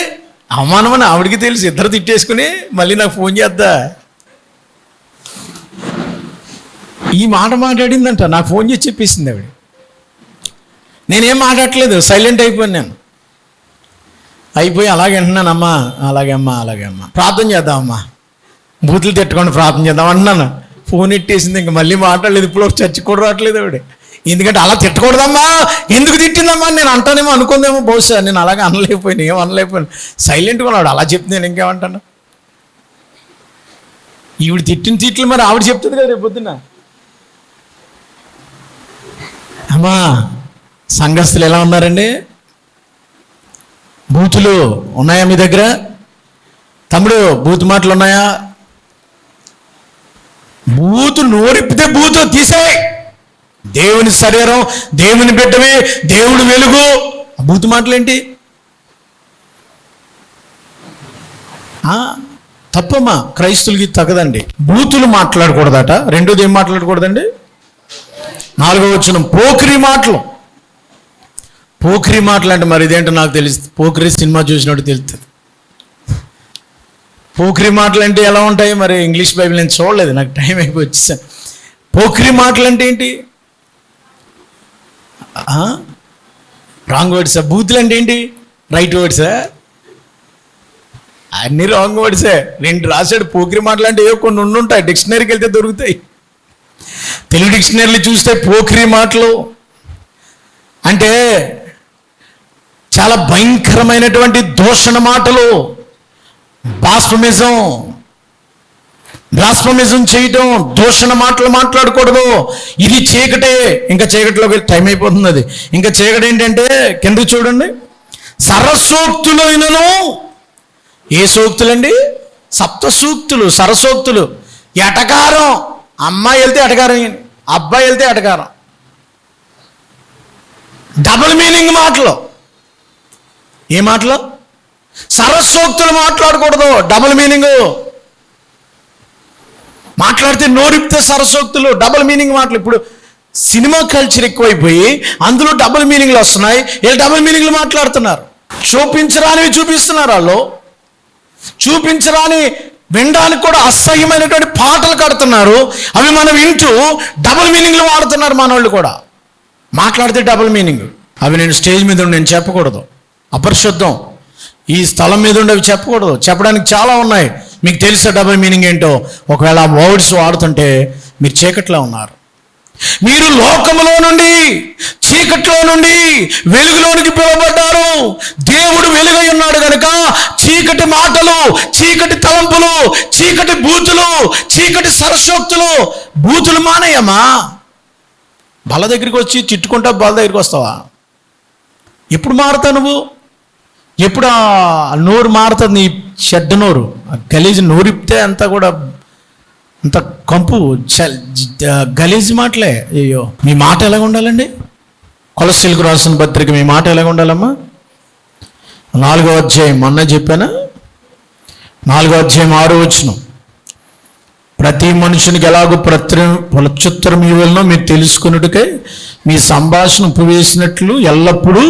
అవమానం అని ఆవిడికి తెలుసు. ఇద్దరు తిట్టేసుకుని మళ్ళీ నాకు ఫోన్ చేద్దా. ఈ మాట మాట్లాడిందంట, నాకు ఫోన్ చేసి చెప్పేసింది ఆవిడ. నేనేం మాట్లాడట్లేదు, సైలెంట్ అయిపోయాను నేను. అయిపోయి అలాగే అంటున్నానమ్మా, అలాగే అమ్మా ప్రార్థన చేద్దామమ్మా, బూతులు తిట్టుకొని ప్రార్థన చేద్దాం అంటున్నాను. ఫోన్ ఎట్టేసింది, ఇంక మళ్ళీ మాట్లాడలేదు. ఇప్పుడు చర్చ కూడా రావట్లేదు ఆవిడ. ఎందుకంటే అలా తిట్టకూడదమ్మా, ఎందుకు తిట్టిందమ్మా నేను అంటానేమో అనుకుందేమో బహుశా. నేను అలాగే అనలేకపోయాను, ఏం అనలేకపోయాను, సైలెంట్గా ఉన్నాడు. అలా చెప్తే నేను ఇంకేమంటాను. ఈవిడ తిట్టిన తిట్లు మరి ఆవిడ చెప్తుంది కదా రేపు పొద్దున్న. అమ్మా సంఘస్థులు ఎలా ఉన్నారండి? బూతులు ఉన్నాయా మీ దగ్గర? తమ్ముడు బూతు మాటలు ఉన్నాయా? బూతు నోరిప్పితే బూతు తీసేయ్. దేవుని శరీరం, దేవుని బిడ్డమే, దేవుడు వెలుగు. బూతు మాటలేంటి? తప్పమ్మా, క్రైస్తువులకి తగదండి. బూతులు మాట్లాడకూడదట. రెండోది ఏం మాట్లాడకూడదండి? 4వ వచనం పోకిరి మాటలు. పోకిరి మాటలు అంటే మరి ఇదేంటో నాకు తెలుస్తుంది. పోకిరి సినిమా చూసినట్టు తెలుస్తుంది. పోకిరి మాటలు అంటే ఎలా ఉంటాయి మరి? ఇంగ్లీష్ బైబిల్ నేను చూడలేదు, నాకు టైం అయిపోయి వచ్చేసాను. పోకిరి మాటలు అంటే ఏంటి? రాంగ్ వర్డ్సా? బూతులు అంటే ఏంటి? రైట్ వర్డ్సా? అన్ని రాంగ్ వర్డ్సే. రెండు రాశాడు. పోకిరి మాటలు అంటే ఏవో కొన్ని ఉండుంటాయి, డిక్షనరీకి వెళ్తే దొరుకుతాయి. తెలుగు డిక్షనరీలు చూస్తే పోకిరి మాటలు అంటే చాలా భయంకరమైనటువంటి దూషణ మాటలు, బ్లాస్ఫమిజం చేయటం, దూషణ మాటలు మాట్లాడకూడదు. ఇది చీకటే. ఇంకా చీకటిలోకి టైం అయిపోతుంది. అది ఇంకా చీకటి ఏంటంటే కిందకి చూడండి, సరసూక్తులైనను. ఏ సూక్తులండి? 7 సూక్తులు, సరసూక్తులు. ఎటకారం, అమ్మాయి వెళ్తే ఎటకారం, అబ్బాయి వెళ్తే ఎటకారం. డబుల్ మీనింగ్ మాటలు. ఏ మాటలు? సరస్సూక్తులు మాట్లాడకూడదు, డబుల్ మీనింగ్ మాట్లాడితే నోరిపితే సరస్సూక్తులు, డబుల్ మీనింగ్ మాటలు. ఇప్పుడు సినిమా కల్చర్ ఎక్కువైపోయి అందులో డబుల్ మీనింగ్లు వస్తున్నాయి. వీళ్ళు డబుల్ మీనింగ్లు మాట్లాడుతున్నారు. చూపించరానివి చూపిస్తున్నారు. వాళ్ళు చూపించరాని, వినడానికి కూడా అసహ్యమైనటువంటి పాటలు కడుతున్నారు. అవి మనం వింటూ డబుల్ మీనింగ్లు వాడుతున్నారు మన వాళ్ళు కూడా. మాట్లాడితే డబుల్ మీనింగ్. అవి నేను స్టేజ్ మీద ఉండి నేను చెప్పకూడదు, అపరిశుద్ధం. ఈ స్థలం మీద ఉండేవి చెప్పకూడదు. చెప్పడానికి చాలా ఉన్నాయి. మీకు తెలిసే డబుల్ మీనింగ్ ఏంటో. ఒకవేళ ఆ వర్డ్స్ వాడుతుంటే మీరు చీకట్లో ఉన్నారు. మీరు లోకములో నుండి, చీకట్లో నుండి వెలుగులోనికి పిలువబడ్డారు. దేవుడు వెలుగై ఉన్నాడు కనుక చీకటి మాటలు, చీకటి తలంపులు, చీకటి బూతులు, చీకటి సరస్సోక్తులు, బూతులు మానేయమ్మా. బల దగ్గరికి వచ్చి తిట్టుకుంటా బల దగ్గరికి వస్తావా? ఎప్పుడు మారుతావు నువ్వు? ఎప్పుడు ఆ నోరు మారుతుంది? నీ చెడ్డ నోరు, గలీజు నోరిప్తే అంతా కూడా అంత కంపు, గలీజు మాటలే. అయ్యో, మీ మాట ఎలాగ ఉండాలండి? కొలస్సీలకు రాసిన పత్రిక మీ మాట ఎలాగ ఉండాలమ్మా? 4వ అధ్యాయం, మొన్న చెప్పానా? 4వ అధ్యాయం 6వ వచనం. ప్రతి మనుషునికి ఎలాగో ప్రత్యుత్తరం ఇవ్వాలనో మీరు తెలుసుకున్నట్టుకై మీ సంభాషణ ఉపవేసినట్లు ఎల్లప్పుడూ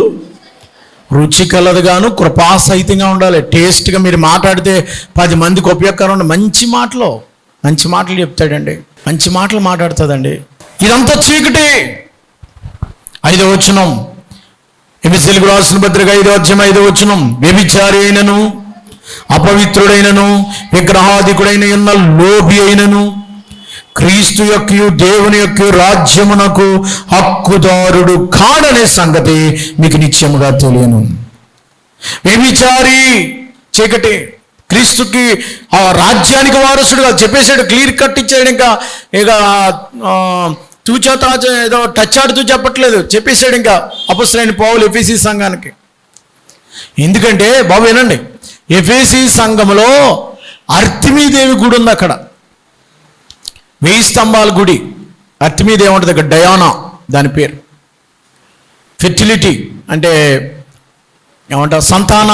రుచి కలదుగాను కృపాసహితంగా ఉండాలి. టేస్ట్గా మీరు మాట్లాడితే 10 మందికి ఉపయోగకరం. మంచి మాటలు చెప్తాడండి, మంచి మాటలు మాట్లాడుతుందండి. ఇదంతా చీకటి. 5వ వచనం, ఎఫెసీయులకు రాసిన పత్రిక 5వ అధ్యాయం 5వ వచనం, వ్యభిచారి అయినను అపవిత్రుడైనను విగ్రహాధికుడైన ఉన్న లోభి అయినను క్రీస్తు యొక్క దేవుని యొక్క రాజ్యమునకు హక్కుదారుడు కాడనే సంగతి మీకు నిశ్చయముగా తెలియను. వ్యభిచారి చీకటి, క్రీస్తుకి ఆ రాజ్యానికి వారసుడుగా చెప్పేశాడు, క్లియర్ కట్ ఇచ్చాడు. ఇక తూచా తాచా ఏదో టచ్ ఆడుతూ చెప్పట్లేదు, చెప్పేశాడు. ఇంకా అపొస్తలుడైన పౌలు ఎఫెసీ సంఘానికి. ఎందుకంటే బాబు వినండి, ఎఫెసీ సంఘములో అర్తిమీదేవి గుడి ఉంది. అక్కడ 1000 స్తంభాల గుడి. అర్తిమీదేవి ఉంటుంది అక్కడ, డయానా దాని పేరు. ఫెర్టిలిటీ అంటే ఏమంటారు, సంతాన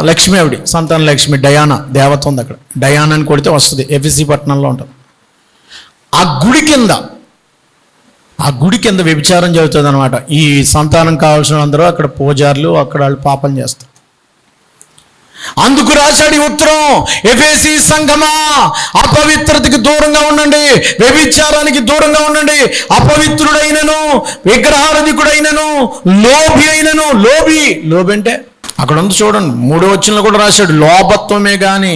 లక్ష్మి, ఆవిడ సంతాన లక్ష్మి, డయానా దేవత ఉంది అక్కడ. డయానా అని కొడితే వస్తుంది, ఎఫెసీ పట్టణంలో ఉంటుంది. ఆ గుడి కింద వ్యభిచారం జరుగుతుంది అనమాట. ఈ సంతానం కావాల్సిన అందరూ అక్కడ పూజారులు, అక్కడ వాళ్ళు పాపం చేస్తారు. అందుకు రాశాడు ఈ ఉత్తరం, ఎఫెసీ సంఘమా అపవిత్రతకి దూరంగా ఉండండి, వ్యభిచారానికి దూరంగా ఉండండి. అపవిత్రుడైనను విగ్రహారాధికుడైనను లోభి అయినను, లోభి అంటే అక్కడ ఉంది చూడండి, 3వ వచనంలో కూడా రాశాడు, లోభత్వమే కానీ.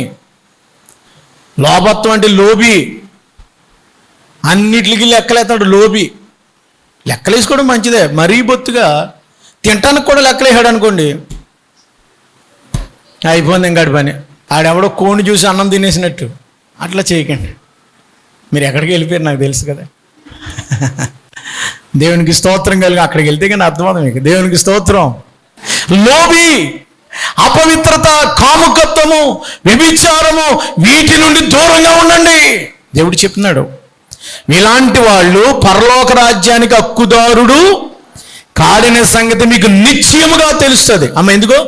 లోభత్వం అంటే లోభి, అన్నిటికి లెక్కలేస్తాడు లోభి. లెక్కలేసుకోవడం మంచిదే, మరీ బొత్తుగా తినటానికి కూడా లెక్కలేసాడు అనుకోండి, అయిపోయింది ఇంకాడి పని. ఆడెవడో కోడిని చూసి అన్నం తినేసినట్టు అట్లా చేయకండి. మీరు ఎక్కడికి వెళ్ళిపోయారు నాకు తెలుసు కదా. దేవునికి స్తోత్రం కలిగి అక్కడికి వెళ్తే కానీ అర్థమవుతుంది మీకు. దేవునికి స్తోత్రం. లోభి, అపవిత్రత, కాముకత్వము, వ్యభిచారము, వీటి నుండి దూరంగా ఉండండి దేవుడు చెప్తున్నాడు. ఇలాంటి వాళ్ళు పరలోక రాజ్యానికి హక్కుదారుడు కాడిన సంగతి మీకు నిశ్చయముగా తెలుస్తుంది. అమ్మ ఎందుకో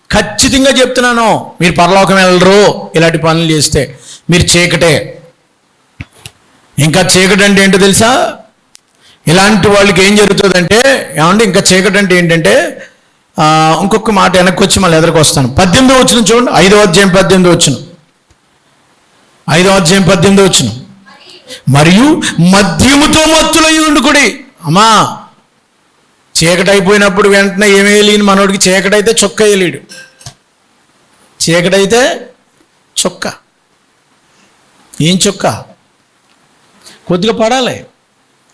ఖచ్చితంగా చెప్తున్నాను, మీరు పరలోకం వెళ్ళరు ఇలాంటి పనులు చేస్తే. మీరు చీకటే. ఇంకా చీకటి అంటే ఏంటో తెలుసా? ఇలాంటి వాళ్ళకి ఏం జరుగుతుందంటే, ఏమంటే ఇంకా చీకటి అంటే ఏంటంటే, ఇంకొక మాట వెనక్కి వచ్చి మళ్ళీ ఎదురుకు వస్తాను. 18వ వచనం చూడండి, 5వ అధ్యాయం 18వ వచనం. 5వ అధ్యాయం 18వ వచనం, మరియు మద్యముతో మత్తులై ఉండుకుడి. అమ్మా, చీకటి అయిపోయినప్పుడు వెంటనే ఏమేయలేని మనోడికి చీకటైతే చొక్క వేయలేడు. చీకటైతే చొక్క, ఏం చొక్క కొద్దిగా పడాలి.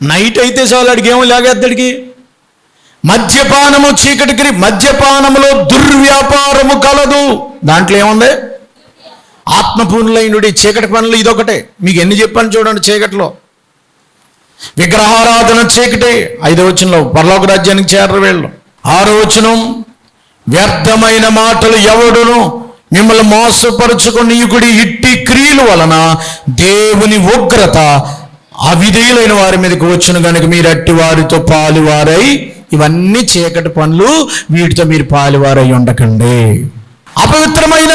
నైట్ అయితే చాలు, అడిగి ఏమో లాగేద్దడికి. మద్యపానము చీకటికి, మద్యపానములో దుర్వ్యాపారము కలదు. దాంట్లో ఏముంది? ఆత్మపూర్ణులైనడి చీకటి పనులు ఇదొకటే. మీకు ఎన్ని చెప్పాను చూడండి. చీకటిలో విగ్రహారాధన చీకటి. 5వ వచనంలో పరలోక రాజ్యానికి చేరరు వీళ్ళు. 6వ వచనం, వ్యర్థమైన మాటలు ఎవడును మిమ్మల్ని మోసపరుచుకుని ఇట్టి క్రియల వలన దేవుని ఉగ్రత అవిధేయులైన వారి మీదకి వచ్చును కనుక మీరు అట్టి వారితో పాలువారై, ఇవన్నీ చీకటి పనులు, వీటితో మీరు పాలువారై ఉండకండి. అపవిత్రమైన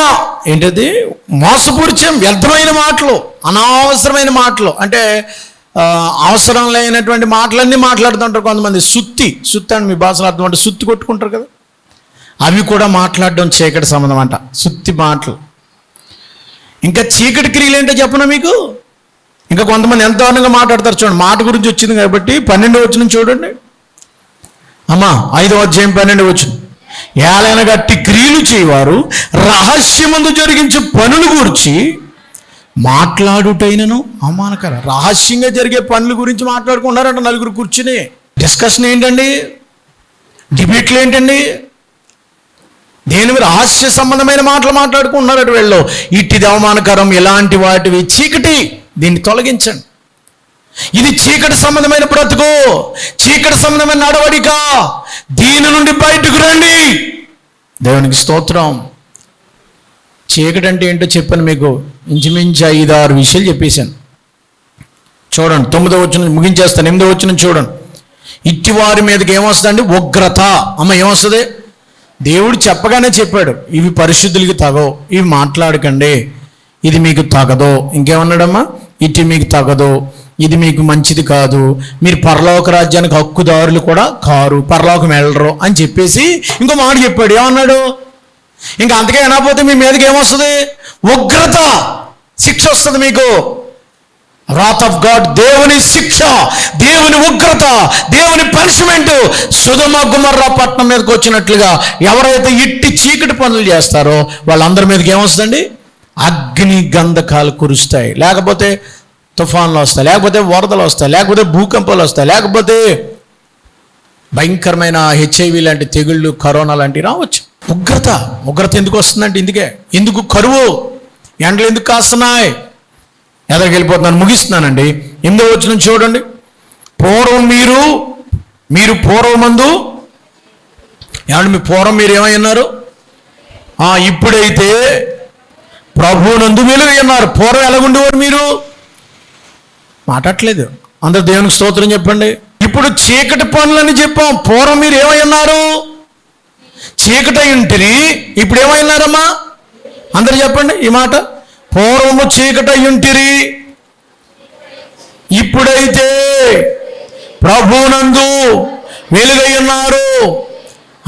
ఏంటది? మోసపూరితం, వ్యర్థమైన మాటలు, అనవసరమైన మాటలు. అంటే అవసరం లేనటువంటి మాటలన్నీ మాట్లాడుతుంటారు కొంతమంది. సుత్తి అని మీ భాషలో అర్థం అంటే సుత్తి కొట్టుకుంటారు కదా, అవి కూడా మాట్లాడడం చీకటి సంబంధం అంట, సుత్తి మాటలు. ఇంకా చీకటి క్రియలు ఏంటో చెప్పనా మీకు? ఇంకా కొంతమంది ఎంత దారుణంగా మాట్లాడతారు చూడండి. మాట గురించి వచ్చింది కాబట్టి 12వ వచనం చూడండి అమ్మా. 5వ అధ్యాయం 12వ వచనం, ఏలైనా గట్టి క్రియలు చేయవారు రహస్యమందు జరిగించే పనులు గురించి మాట్లాడుటైనను అవమానకర. రహస్యంగా జరిగే పనుల గురించి మాట్లాడుకున్నారంట నలుగురు కూర్చుని. డిస్కషన్ ఏంటండి? డిబేట్లు ఏంటండి? దేని రహస్య సంబంధమైన మాటలు మాట్లాడుకుంటున్నారట వీళ్ళు. ఇట్టిది అవమానకరం, ఇలాంటి వాటివి చీకటి, దీన్ని తొలగించండి. ఇది చీకటి సంబంధమైన బ్రతుకు, చీకటి సంబంధమైన నడవడిక. దీని నుండి బయటకు రండి. దేవునికి స్తోత్రం. చీకటి అంటే ఏంటో చెప్పాను మీకు, ఇంచుమించు 5-6 విషయాలు చెప్పేశాను. చూడండి 9వ వచనం ముగించేస్తాను. 8వ వచనం చూడండి. ఇట్టి వారి మీదకి ఏమొస్తుందండి? ఉగ్రత. అమ్మ ఏమొస్తుంది? దేవుడు చెప్పగానే చెప్పాడు, ఇవి పరిశుద్ధులకి తగవు, ఇవి మాట్లాడకండి, ఇది మీకు తగదు. ఇంకేమన్నాడమ్మా? ఇటు మీకు తగదు, ఇది మీకు మంచిది కాదు, మీరు పరలోక రాజ్యానికి హక్కుదారులు కూడా కారు, పరలోకం వెళ్ళరు అని చెప్పేసి ఇంకో మాట చెప్పాడు. ఏమన్నాడు? ఇంకా అంతకే వినకపోతే మీ మీదకి ఏమొస్తుంది? ఉగ్రత, శిక్ష వస్తుంది మీకు. రాత్ ఆఫ్ గాడ్, దేవుని శిక్ష, దేవుని ఉగ్రత, దేవుని పనిష్మెంట్ సొదొమ గొమొర్రా పట్టణం మీదకి వచ్చినట్లుగా ఎవరైతే ఇట్టి చీకటి పనులు చేస్తారో వాళ్ళందరి మీదకి ఏమొస్తుందండి? అగ్ని గంధకాలు కురుస్తాయి, లేకపోతే తుఫాన్లు వస్తాయి, లేకపోతే వరదలు వస్తాయి, లేకపోతే భూకంపాలు వస్తాయి, లేకపోతే భయంకరమైన HIV లాంటి తెగుళ్ళు, కరోనా లాంటివి రావచ్చు. ఉగ్రత ఎందుకు వస్తుందంటే ఎందుకు కరువు, ఎండలు ఎందుకు కాస్తున్నాయి? ఎదరికి వెళ్ళిపోతున్నాను, ముగిస్తున్నానండి. 8వ వచనం చూడండి. పూర్వం మీరు పూర్వమందు ఏమంటే మీ పూర్వం మీరు ఏమై ఉన్నారు? ఇప్పుడైతే ప్రభువునందు వెలుగై ఉన్నారు. పూర్వం ఎలాగుండేవారు మీరు? మాట్లాడలేదు. అందరు దేవునికి స్తోత్రం చెప్పండి. ఇప్పుడు చీకటి పనులని చెప్పాం. పూర్వం మీరు ఏమై ఉన్నారు? చీకటి అయి ఉంటిరి. ఇప్పుడు ఏమై ఉన్నారమ్మా? అందరు చెప్పండి ఈ మాట. పూర్వము చీకటి అయి ఉంటిరి, ఇప్పుడైతే ప్రభువునందు వెలుగై ఉన్నారు.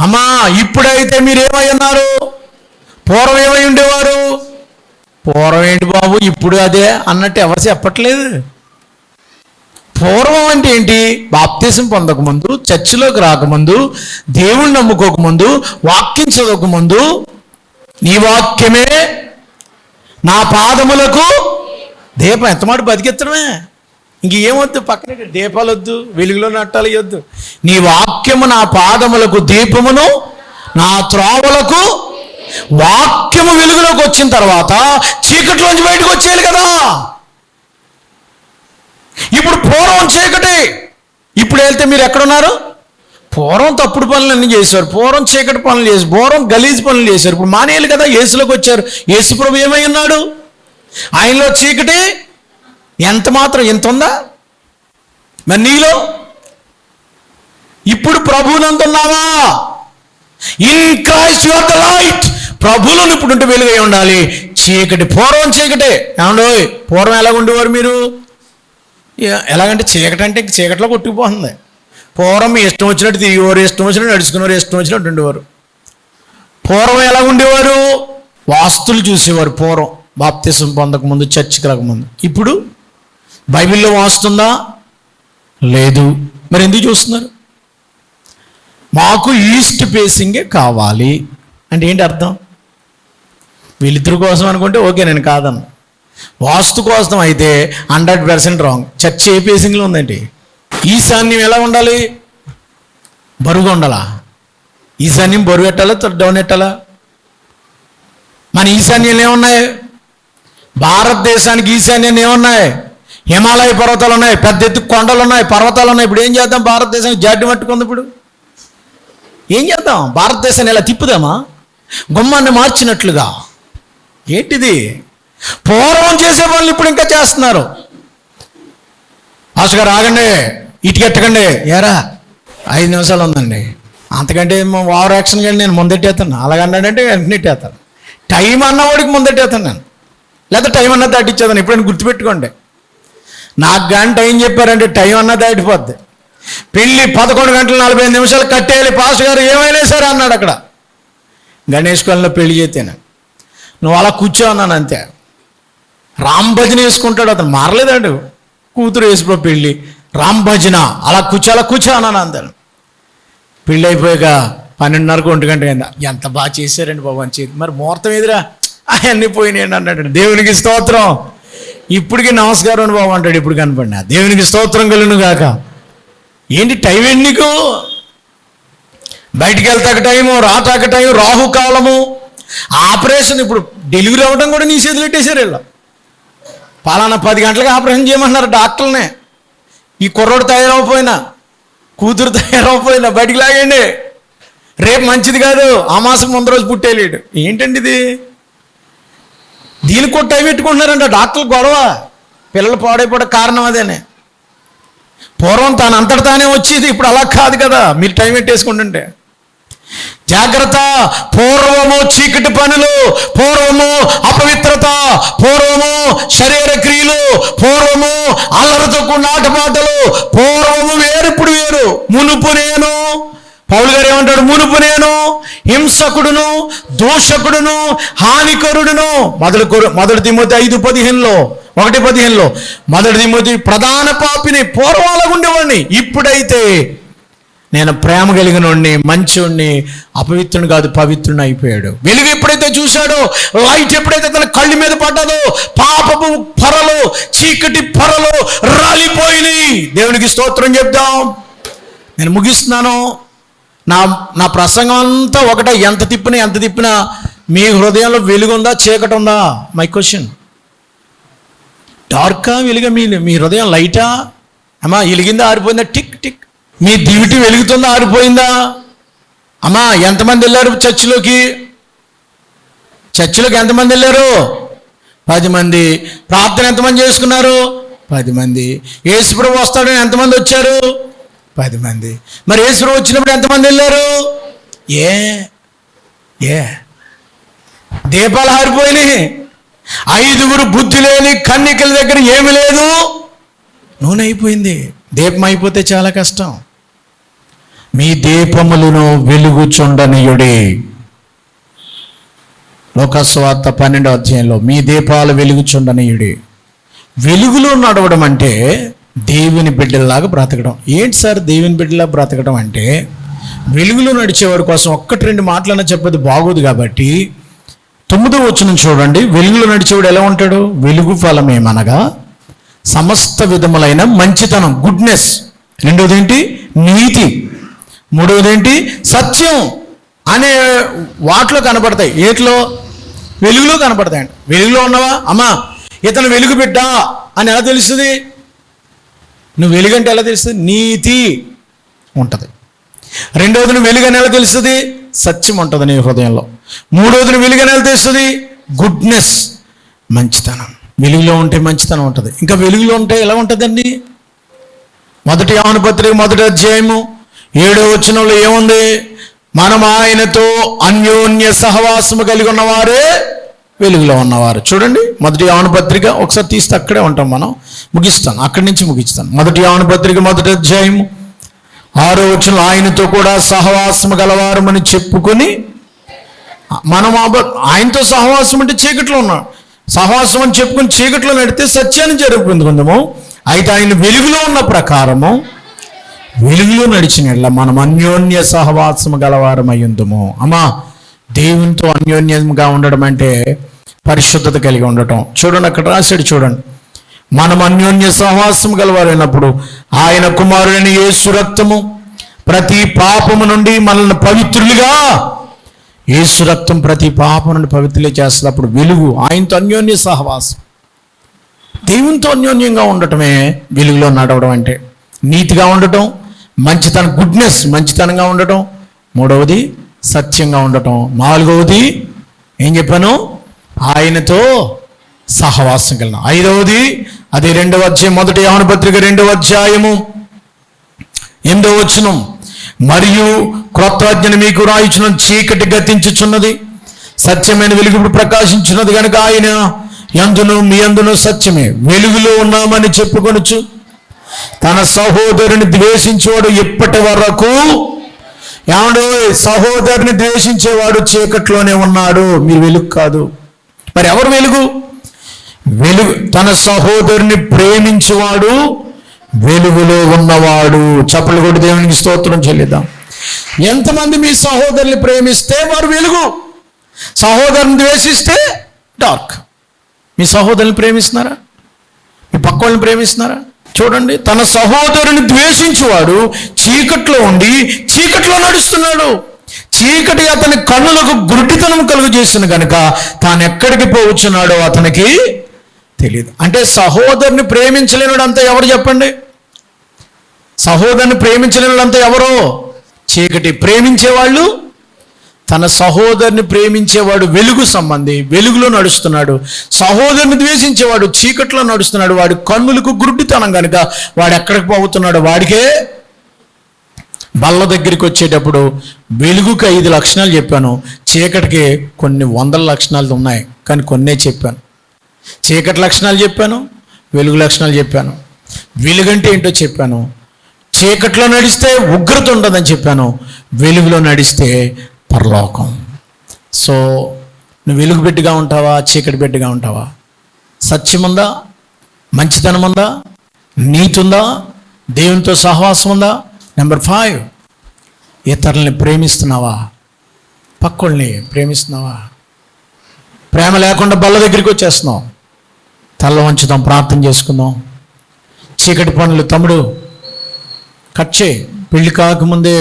అమ్మా, ఇప్పుడైతే మీరు ఏమై ఉన్నారు? పూర్వం ఏమై ఉండేవారు? పూర్వం ఏంటి బాబు, ఇప్పుడు అదే అన్నట్టు ఎవరు చెప్పట్లేదు. పూర్వం అంటే ఏంటి? బాప్తిసం పొందకముందు, చర్చిలోకి రాకముందు, దేవుణ్ణి నమ్ముకోకముందు, వాక్యం చదవకముందు, నీ వాక్యమే నా పాదములకు దీపం. ఎంత మాట బతికెత్తడమే, ఇంకేమొద్దు, పక్కన దీపాలు వద్దు, వెలుగులో నట్టాలు వద్దు. నీ వాక్యము నా పాదములకు దీపమును, నా త్రోవలకు. వాక్యము వెలుగులోకి వచ్చిన తర్వాత చీకట్లోంచి బయటకు వచ్చేయాలి కదా. ఇప్పుడు పూర్వం చీకటి, ఇప్పుడు వెళ్తే మీరు ఎక్కడున్నారు? పూర్వం తప్పుడు పనులన్నీ చేశారు, పూర్వం చీకటి పనులు చేశారు, పూర్వం గలీజ్ పనులు చేశారు. ఇప్పుడు మానేయాలి కదా. యేసులోకి వచ్చారు. యేసు ప్రభు ఏమై ఉన్నాడు? ఆయనలో చీకటి ఎంత ఉందా? మరి నీలో ఇప్పుడు ప్రభువునందున్నావా? In Christ you are the light. ప్రభువులను ఇప్పుడు ఉంటే వెలుగై ఉండాలి. చీకటి, పూర్వం చీకటే. ఏమండో, పూర్వం ఎలా ఉండేవారు మీరు? ఎలాగంటే చీకటి అంటే చీకట్లో కొట్టుకుపోతుంది. పూర్వం మీ ఇష్టం వచ్చినట్టు తిరిగేవారు, ఇష్టం వచ్చినట్టు నడుచుకునేవారు, ఇష్టం వచ్చినట్టు ఉండేవారు. పూర్వం ఎలా ఉండేవారు? వాస్తులు చూసేవారు పూర్వం, బాప్తిసం పొందకముందు, చర్చికి రాకముందు. ఇప్పుడు బైబిల్లో వాస్తుందా? లేదు. మరి ఎందుకు చూస్తున్నారు? మాకు ఈస్ట్ ఫేసింగే కావాలి అంటే ఏంటి అర్థం? వీళ్ళిద్దరి కోసం అనుకుంటే ఓకే, నేను కాదన్న. వాస్తు కోసం అయితే 100% రాంగ్. చర్చ్ ఏ ఫేసింగ్లో ఉందండి? ఈశాన్యం ఎలా ఉండాలి? బరువుగా ఉండాలా? ఈశాన్యం బరువు ఎట్టాలా, డౌన్ ఎట్టాలా? మన ఈశాన్యాలు ఏమున్నాయి? భారతదేశానికి ఈశాన్యం ఏమున్నాయి? హిమాలయ పర్వతాలు ఉన్నాయి, పెద్ద ఎత్తు కొండలు ఉన్నాయి, పర్వతాలు ఉన్నాయి. ఇప్పుడు ఏం చేద్దాం? భారతదేశానికి జాడ్డి మట్టుకుంది. ఇప్పుడు ఏం చేద్దాం? భారతదేశాన్ని ఎలా తిప్పుదామా? గుమ్మాన్ని మార్చినట్లుగా. ఏంటిది? పూర్వం చేసే పనులు ఇప్పుడు ఇంకా చేస్తున్నారు. ఆశగారు ఆగండి, ఇటుకెట్టకండి. ఏరా 5 నిమిషాలు ఉందండి, అంతకంటే ఓవర్ యాక్షన్ కానీ నేను ముందెట్టేస్తాను. అలాగన్నాడంటే వెంటనే ఎట్టేస్తాను. టైం అన్నవాడికి ముందెట్టేస్తాను నేను, లేదా టైం అన్నా దాటిచ్చేదాన్ని. ఎప్పుడైనా గుర్తుపెట్టుకోండి, నాకు కానీ టైం చెప్పారంటే టైం అన్నా దాటిపోద్ది. పెళ్ళి 11 గంటల 45 నిమిషాలు కట్టేయాలి. పాస్టర్ గారు ఏమైనా సరే అన్నాడు అక్కడ గణేష్ కాలంలో పెళ్లి చేతేనే. నువ్వు అలా కూర్చో అన్నాను అంతే. రామ్ భజన వేసుకుంటాడు అతను, మారలేదాడు. కూతురు వేసుకో పెళ్ళి, రామ్ భజన, అలా కూర్చో అన్నాను అంతే. పెళ్ళి అయిపోయాక 12:30 1 గంట అయిందా, ఎంత బాగా చేశారండి బాబు అని చేతి. మరి ముహూర్తం ఎదురా అవన్నీ పోయినాయండి అన్నాడు. దేవునికి స్తోత్రం. ఇప్పటికీ నమస్కారం బాబు అంటాడు. ఇప్పుడు కనపడినా దేవునికి స్తోత్రం కలుగును గాక. ఏంటి టైం ఏంటి నీకు? బయటికి వెళ్తాక టైము, రాటాక టైం, రాహుకాలము, ఆపరేషన్. ఇప్పుడు డెలివరీ అవ్వడం కూడా నీ చేతులు పెట్టేశారు. వీళ్ళు పలానా 10 గంటలకు ఆపరేషన్ చేయమన్నారు డాక్టర్నే. ఈ కుర్రోడు తయారవపోయినా, కూతురు తయారవపోయినా బయటికి లాగండి, రేపు మంచిది కాదు, ఆ మాసం ముందు రోజు పుట్టేలేడు. ఏంటండి ఇది? దీనికి కూడా టైం పెట్టుకుంటున్నారంట డాక్టర్లు. గొడవ, పిల్లలు పాడైపోవడం కారణం అదేనే. పూర్వం తానంతట తానే వచ్చేది, ఇప్పుడు అలా కాదు కదా. మీరు టైం పెట్టేసుకుంటుంటే జాగ్రత్త. పూర్వము చీకటి పనులు, పూర్వము అపవిత్రత, పూర్వము శరీర క్రియలు, పూర్వము అల్లరితో కూడిన ఆటపాటలు, పూర్వము వేరు, ఇప్పుడు వేరు. మునుపు నేను పౌలు గారు ఏమంటాడు? మునుపు నేను హింసకుడును, దూషకుడును, హానికరుడును. మొదటి తిమోతి 5:15లో 1:15లో మొదటి తిమోతి ప్రధాన పాపిని, పూర్వాలకు ఉండేవాడిని, ఇప్పుడైతే నేను ప్రేమ కలిగిన వాడిని, మంచివాడిని, అపవిత్రుని కాదు పవిత్రుని అయిపోయాడు. వెలుగు ఎప్పుడైతే చూశాడో, లైట్ ఎప్పుడైతే తన కళ్ళ మీద పడ్డదో, పాపపు పొరలు, చీకటి పొరలు రాలిపోయినాయి. దేవునికి స్తోత్రం చెప్దాం. నేను ముగిస్తున్నాను. నా ప్రసంగం అంతా ఒకటే. ఎంత తిప్పినా మీ హృదయంలో వెలుగుందా, చీకటి ఉందా? My question. డార్కా వెలుగా? మీ హృదయం లైటా? అమ్మా వెలిగిందా, ఆరిపోయిందా? Tick tick. మీ దివిటి వెలుగుతుందా, ఆరిపోయిందా? అమ్మా ఎంతమంది వెళ్ళారు చర్చిలోకి ఎంతమంది వెళ్ళారు? 10 మంది. ప్రార్థన ఎంతమంది చేసుకున్నారు? 10 మంది. యేసుప్రభు వస్తాడని ఎంతమంది వచ్చారు? 10 మంది. మరి యేసుప్రభు వచ్చినప్పుడు ఎంతమంది వెళ్ళారు? ఏ దీపాలు ఆరిపోయినాయి. 5 బుద్ధి లేని కన్యకల దగ్గర ఏమి లేదు, నూనె అయిపోయింది. దీపం అయిపోతే చాలా కష్టం. మీ దీపములను వెలుగుచుండనీయుడి. లోకస్వార్త 12వ అధ్యాయంలో మీ దీపాలు వెలుగుచుండనీయుడి. వెలుగులో నడవడం అంటే దేవుని బిడ్డలాగా బ్రతకడం. ఏంటి సార్ దేవుని బిడ్డలా బ్రతకడం అంటే? వెలుగులో నడిచేవాడి కోసం 1-2 మాటలన్నా చెప్పేది బాగోదు కాబట్టి 9వ వచనం చూడండి. వెలుగులో నడిచేవాడు ఎలా ఉంటాడు? వెలుగు ఫలమేమనగా సమస్త విధములైన మంచితనం, గుడ్నెస్. 2వది ఏంటి? నీతి. 3వది ఏంటి? సత్యం అనే వాటిలో కనపడతాయి. ఏట్లో? వెలుగులో కనపడతాయండి. వెలుగులో ఉన్నావా? అమ్మా ఇతను వెలుగు బిడ్డ అని ఎలా తెలుస్తుంది? నువ్వు వెలుగంటే ఎలా తెలుస్తుంది? నీతి ఉంటుంది. 2వది నువ్వు వెలుగని ఎలా తెలుస్తుంది? సత్యం ఉంటుంది నీ హృదయంలో. 3వది నువ్వు వెలుగని ఎలా తెలుస్తుంది? గుడ్నెస్, మంచితనం. వెలుగులో ఉంటే మంచితనం ఉంటుంది. ఇంకా వెలుగులో ఉంటే ఎలా ఉంటుందండి? 1 యోహాను పత్రిక 1వ అధ్యాయము 7వ వచనంలో ఏముంది? మనం ఆయనతో అన్యోన్య సహవాసము కలిగి ఉన్నవారే వెలుగులో ఉన్నవారు. చూడండి 1 యోహాను పత్రిక ఒకసారి తీస్తే అక్కడే ఉంటాం మనం. ముగిస్తాను, అక్కడి నుంచి ముగిస్తాను. 1 యోహాను పత్రిక 1వ అధ్యాయము 6వ వచనం, ఆయనతో కూడా సహవాసము గలవారమని చెప్పుకొని మనం ఆయనతో సహవాసం అంటే చీకట్లో ఉన్నాం. సహవాసం అని చెప్పుకొని చీకట్లో నడితే సత్యాన్ని జరుపుకుందాము. అయితే ఆయన వెలుగులో ఉన్న ప్రకారము వెలుగులో నడిచిన మనం అన్యోన్య సహవాసము గలవారమై ఉందుము. అమ్మా దేవునితో అన్యోన్యంగా ఉండడం అంటే పరిశుద్ధత కలిగి ఉండటం. చూడండి అక్కడ రాశాడు, చూడండి. మనం అన్యోన్య సహవాసం గలవారైనప్పుడు ఆయన కుమారుడైన యేసు రక్తము ప్రతి పాపము నుండి మనల్ని పవిత్రులుగా, యేసు రక్తం ప్రతి పాపం నుండి పవిత్రులే చేస్తుంది. అప్పుడు వెలుగు, ఆయనతో అన్యోన్య సహవాసం, దేవునితో అన్యోన్యంగా ఉండటమే వెలుగులో నడవడం అంటే. నీతిగా ఉండటం, మంచితనం, గుడ్నెస్, మంచితనంగా ఉండటం. 3వది సత్యంగా ఉండటం. 4వది ఏం చెప్పాను? ఆయనతో సహవాసం కలిగిన. 5వది అది 2వ అధ్యాయం 1 యోహాను పత్రిక 2వ అధ్యాయము 8వ వచనం, మరియు క్రొత్త ఆజ్ఞను మీకు రాయించిన చీకటి గతించుచున్నది, సత్యమైన వెలుగు ఇప్పుడు ప్రకాశించున్నది కనుక ఆయన యందును మీ యందును సత్యమే వెలుగులో ఉన్నామని చెప్పుకొనుచు తన సహోదరుని ద్వేషించేవాడు ఎప్పటి వరకు, ఏమండో సహోదరుని ద్వేషించేవాడు చీకట్లోనే ఉన్నాడు, మీరు వెలుగు కాదు. మరి ఎవరు వెలుగు? వెలుగు తన సహోదరుని ప్రేమించేవాడు వెలుగులో ఉన్నవాడు. చప్పలు కొట్టి దేవునికి స్తోత్రం చెల్లిద్దాం. ఎంతమంది మీ సహోదరుని ప్రేమిస్తే వారు వెలుగు, సహోదరుని ద్వేషిస్తే డార్క్. మీ సహోదరుని ప్రేమిస్తున్నారా? మీ పక్క వాళ్ళని ప్రేమిస్తున్నారా? చూడండి, తన సహోదరుని ద్వేషించేవాడు చీకట్లో ఉండి చీకట్లో నడుస్తున్నాడు. చీకటి అతని కన్నులకు గుడ్డితనం కలుగు చేసిన కనుక తాను ఎక్కడికి పోవచ్చున్నాడో అతనికి తెలియదు. అంటే సహోదరుని ప్రేమించలేనుడు అంతా ఎవరు చెప్పండి? సహోదరుని ప్రేమించలేనుడు అంతా ఎవరో? చీకటి. ప్రేమించేవాళ్ళు, తన సహోదరుని ప్రేమించేవాడు వెలుగు సంబంధి, వెలుగులో నడుస్తున్నాడు. సహోదరుని ద్వేషించేవాడు చీకట్లో నడుస్తున్నాడు. వాడి కన్నులకు గుడ్డితనం కనుక వాడు ఎక్కడికి పోతున్నాడు వాడికే. బల్ల దగ్గరికి వచ్చేటప్పుడు వెలుగుకి 5 లక్షణాలు చెప్పాను, చీకటికి కొన్ని 100 లక్షణాలు ఉన్నాయి, కానీ కొన్నే చెప్పాను. చీకటి లక్షణాలు చెప్పాను, వెలుగు లక్షణాలు చెప్పాను. వెలుగంటే ఏంటో చెప్పాను, చీకట్లో నడిస్తే ఉగ్రత ఉండదని చెప్పాను, వెలుగులో నడిస్తే పరలోకం. సో నువ్వు వెలుగు బిడ్డగా ఉంటావా, చీకటి బిడ్డగా ఉంటావా? సత్యం ఉందా, మంచితనం ఉందా, నీతి ఉందా, దేవునితో సహవాసం ఉందా? నెంబర్ 5, ఇతరుల్ని ప్రేమిస్తున్నావా? పక్కోళ్ళని ప్రేమిస్తున్నావా? ప్రేమ లేకుండా బల్ల దగ్గరికి వచ్చేస్తున్నావు. తల వంచుదాం, ప్రార్థన చేసుకుందాం. చీకటి పనులు తమ్ముడు కట్ చేయి. పెళ్లి కాకముందే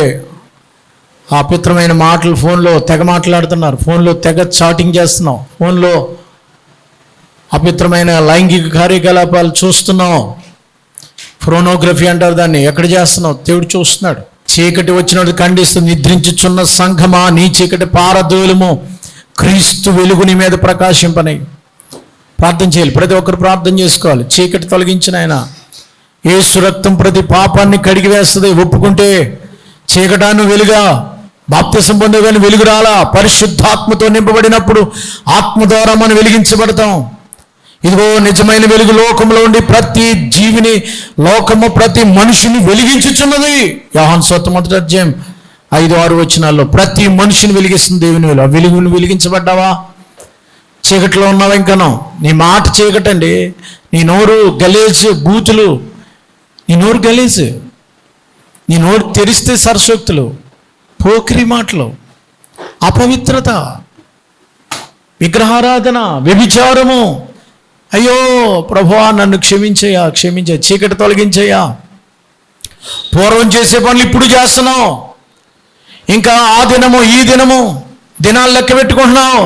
అపవిత్రమైన మాటలు ఫోన్లో తెగ మాట్లాడుతున్నారు, ఫోన్లో తెగ చాటింగ్ చేస్తున్నావు, ఫోన్లో అపవిత్రమైన లైంగిక కార్యకలాపాలు చూస్తున్నావు. ఫోనోగ్రఫీ అంటారు దాన్ని. ఎక్కడ చేస్తున్నావు? దేవుడు చూస్తున్నాడు. చీకటి వచ్చినట్టు ఖండిస్తుంది. నిద్రించుచున్న సంఘమా, నీ చీకటి పారదోలుము, క్రీస్తు వెలుగు నీ మీద ప్రకాశింపనై. ప్రార్థన చేయాలి, ప్రతి ఒక్కరు ప్రార్థన చేసుకోవాలి. చీకటి తొలగించిన ఆయన యేసు రక్తం ప్రతి పాపాన్ని కడిగి వేస్తుంది. ఒప్పుకుంటే చీకటాన్ని వెలుగా, బాప్తిసం పొందేగాని వెలుగు రాలా. పరిశుద్ధాత్మతో నింపబడినప్పుడు ఆత్మ ద్వారా మనం వెలిగించబడతాం. ఇదిగో నిజమైన వెలుగు లోకంలో ఉండి ప్రతి జీవిని, లోకము ప్రతి మనిషిని వెలిగించుచున్నది. యోహాను సువార్త 1వ అధ్యాయం 5-6 వచనాల్లో ప్రతి మనిషిని వెలిగిస్తుంది దేవుని వెలుగు. ఆ వెలుగును వెలిగించబడ్డావా? చీకట్లో ఉన్నావా? ఇంకానో నీ మాట చీకటండి, నీ నోరు గలీజు, బూతులు, నీ నోరు గలీజు, నీ నోరు తెరిస్తే సరసోక్తులు, పోకిరి మాటలు, అపవిత్రత, విగ్రహారాధన, వ్యభిచారము. అయ్యో ప్రభువా నన్ను క్షమించయ్యా, క్షమించే, చీకటి తొలగించయ్యా. పూర్వం చేసే పనులు ఇప్పుడు చేస్తున్నావు, ఇంకా ఆ దినము ఈ దినము దినాలు లెక్క పెట్టుకుంటున్నావు.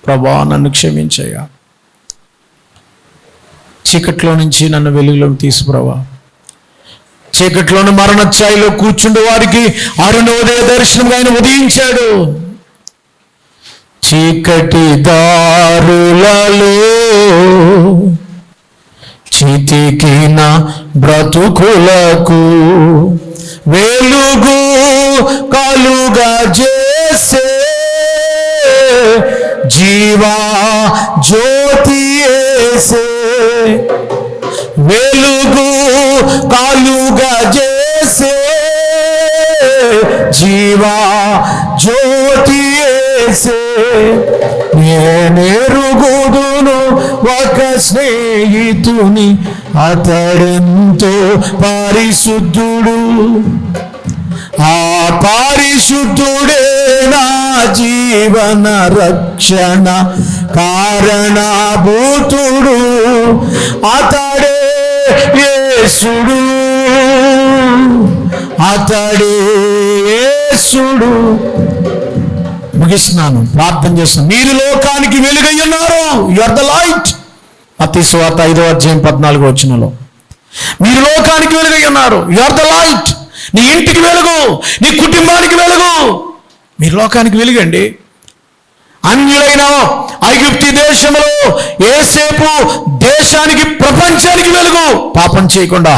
ప్రభువా నన్ను క్షమించయ్యా, చీకట్లో నుంచి నన్ను వెలుగులోకి తీసుకురావా. చీకట్లోని మరణ ఛాయలో కూర్చుండే వారికి అరుణోదయ దర్శనంగా ఆయన ఉదయించాడు. చీకటి దారులలో చితికిన బ్రతుకులకు వెలుగు కలుగా చేసే జీవా జ్యోతి యేసే. వెలుగు కలుగా చేసే జీవా జ్యోతి యేసే. నేనెరుగుదును ఒక స్నేహితుని, అతడెంతో పరిశుద్ధుడు. ఆ పరిశుద్ధుడే నా జీవన రక్షణ కారణభూతుడు. అతడే యేసుడు, అతడే యేసుడు. ముగిస్తున్నాను, ప్రార్థన చేస్తున్నాను. మీరు లోకానికి వెలుగై ఉన్నారు. You are the light. మత్తయి సువార్త 5వ అధ్యాయం 14వ వచనంలో మీరు లోకానికి వెలుగై ఉన్నారు. You are the light. నీ ఇంటికి వెలుగు, నీ కుటుంబానికి వెలుగు. మీరు లోకానికి వెలుగండి. అన్యులైన ఐగుప్తు దేశంలో యోసేపు దేశానికి, ప్రపంచానికి వెలుగు. పాపం చేయకుండా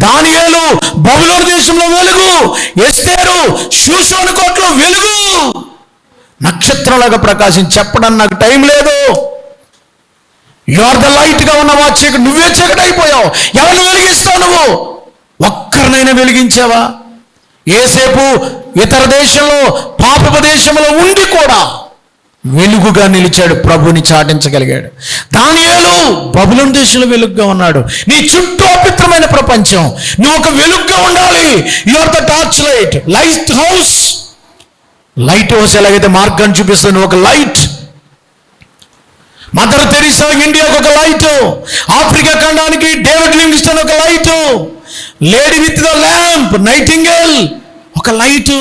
దానియేలు బబులోను దేశంలో వెలుగు. ఎస్తేరు షూషాను కోటలో వెలుగు. నక్షత్రంలాగా ప్రకాశించి చెప్పడానికి నాకు టైం లేదు. యు ఆర్ ద లైట్ గా ఉన్నవా? చీకటి, నువ్వే చీకటి అయిపోయావు. ఎవరిని వెలిగిస్తావు నువ్వు? ఒక్కరినైనా వెలిగించావా? యోసేపు ఇతర దేశంలో, పాపపు దేశంలో ఉండి కూడా వెలుగుగా నిలిచాడు, ప్రభుని చాటించగలిగాడు. దానియేలు బబులోను దేశంలో వెలుగుగా ఉన్నాడు. నీ చుట్టూ అపవిత్రమైన ప్రపంచం, నువ్వు ఒక వెలుగుగా ఉండాలి. You are the torch light, lighthouse. Lighthouse ఎలాగైతే మార్గాన్ని చూపిస్తుంది, ఒక లైట్. మదర్ తెరీసా ఇండియాకు ఒక లైటు, ఆఫ్రికా ఖండానికి డేవిడ్ లివింగ్స్టన్ ఒక light, lady with the lamp Nightingale ఒక లైటు.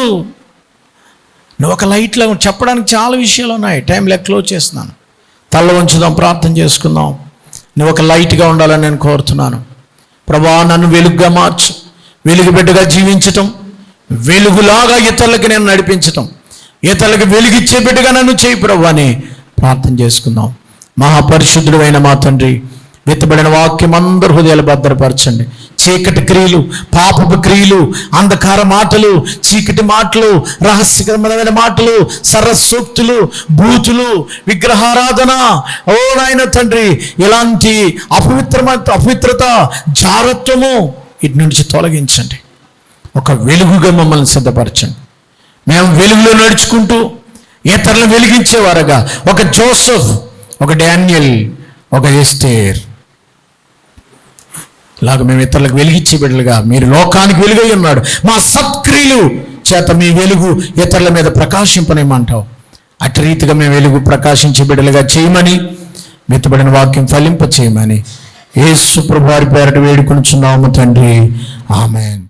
నువ్వు ఒక లైట్లో చెప్పడానికి చాలా విషయాలు ఉన్నాయి. టైం లెక్క క్లోజ్ చేస్తున్నాను. తల్ల ఉంచుదాం, ప్రార్థన చేసుకుందాం. నువ్వు ఒక లైట్గా ఉండాలని నేను కోరుతున్నాను. ప్రభువా నన్ను వెలుగుగా మార్చు. వెలుగు బిడ్డగా జీవించటం, వెలుగులాగా ఇతరులకి నేను నడిపించటం, ఇతరులకు వెలుగిచ్చే బిడ్డగా నన్ను చేయి ప్రభు అని ప్రార్థన చేసుకుందాం. మహాపరిశుద్ధుడు అయిన మా తండ్రి, విత్తబడిన వాక్యం అందరూ హృదయాలు భద్రపరచండి. చీకటి క్రియలు, పాపపు క్రియలు, అంధకార మాటలు, చీకటి మాటలు, రహస్యకరమైన మాటలు, సరస్సూక్తులు, బూతులు, విగ్రహారాధన, ఓ నాయన తండ్రి, ఇలాంటి అపవిత్రత, జారత్వము ఇటు నుంచి తొలగించండి. ఒక వెలుగుగా మమ్మల్ని సిద్ధపరచండి. మేము వెలుగులో నడుచుకుంటూ ఇతరులను వెలిగించేవారుగా, ఒక జోసెఫ్, ఒక డానియల్, ఒక ఎస్తేర్ లాగా మేము ఇతరులకు వెలిగించే బిడ్డలుగా, మీరు లోకానికి వెలుగై ఉన్నాడు, మా సత్క్రియలు చేత మీ వెలుగు ఇతరుల మీద ప్రకాశింపనేమంటావు. అటు రీతిగా మేము వెలుగు ప్రకాశించే బిడ్డలుగా చేయమని, మెత్తబడిన వాక్యం ఫలింప చేయమని యేసు ప్రభువారి పేరట వేడుకొనుచున్నాము తండ్రి. ఆమేన్.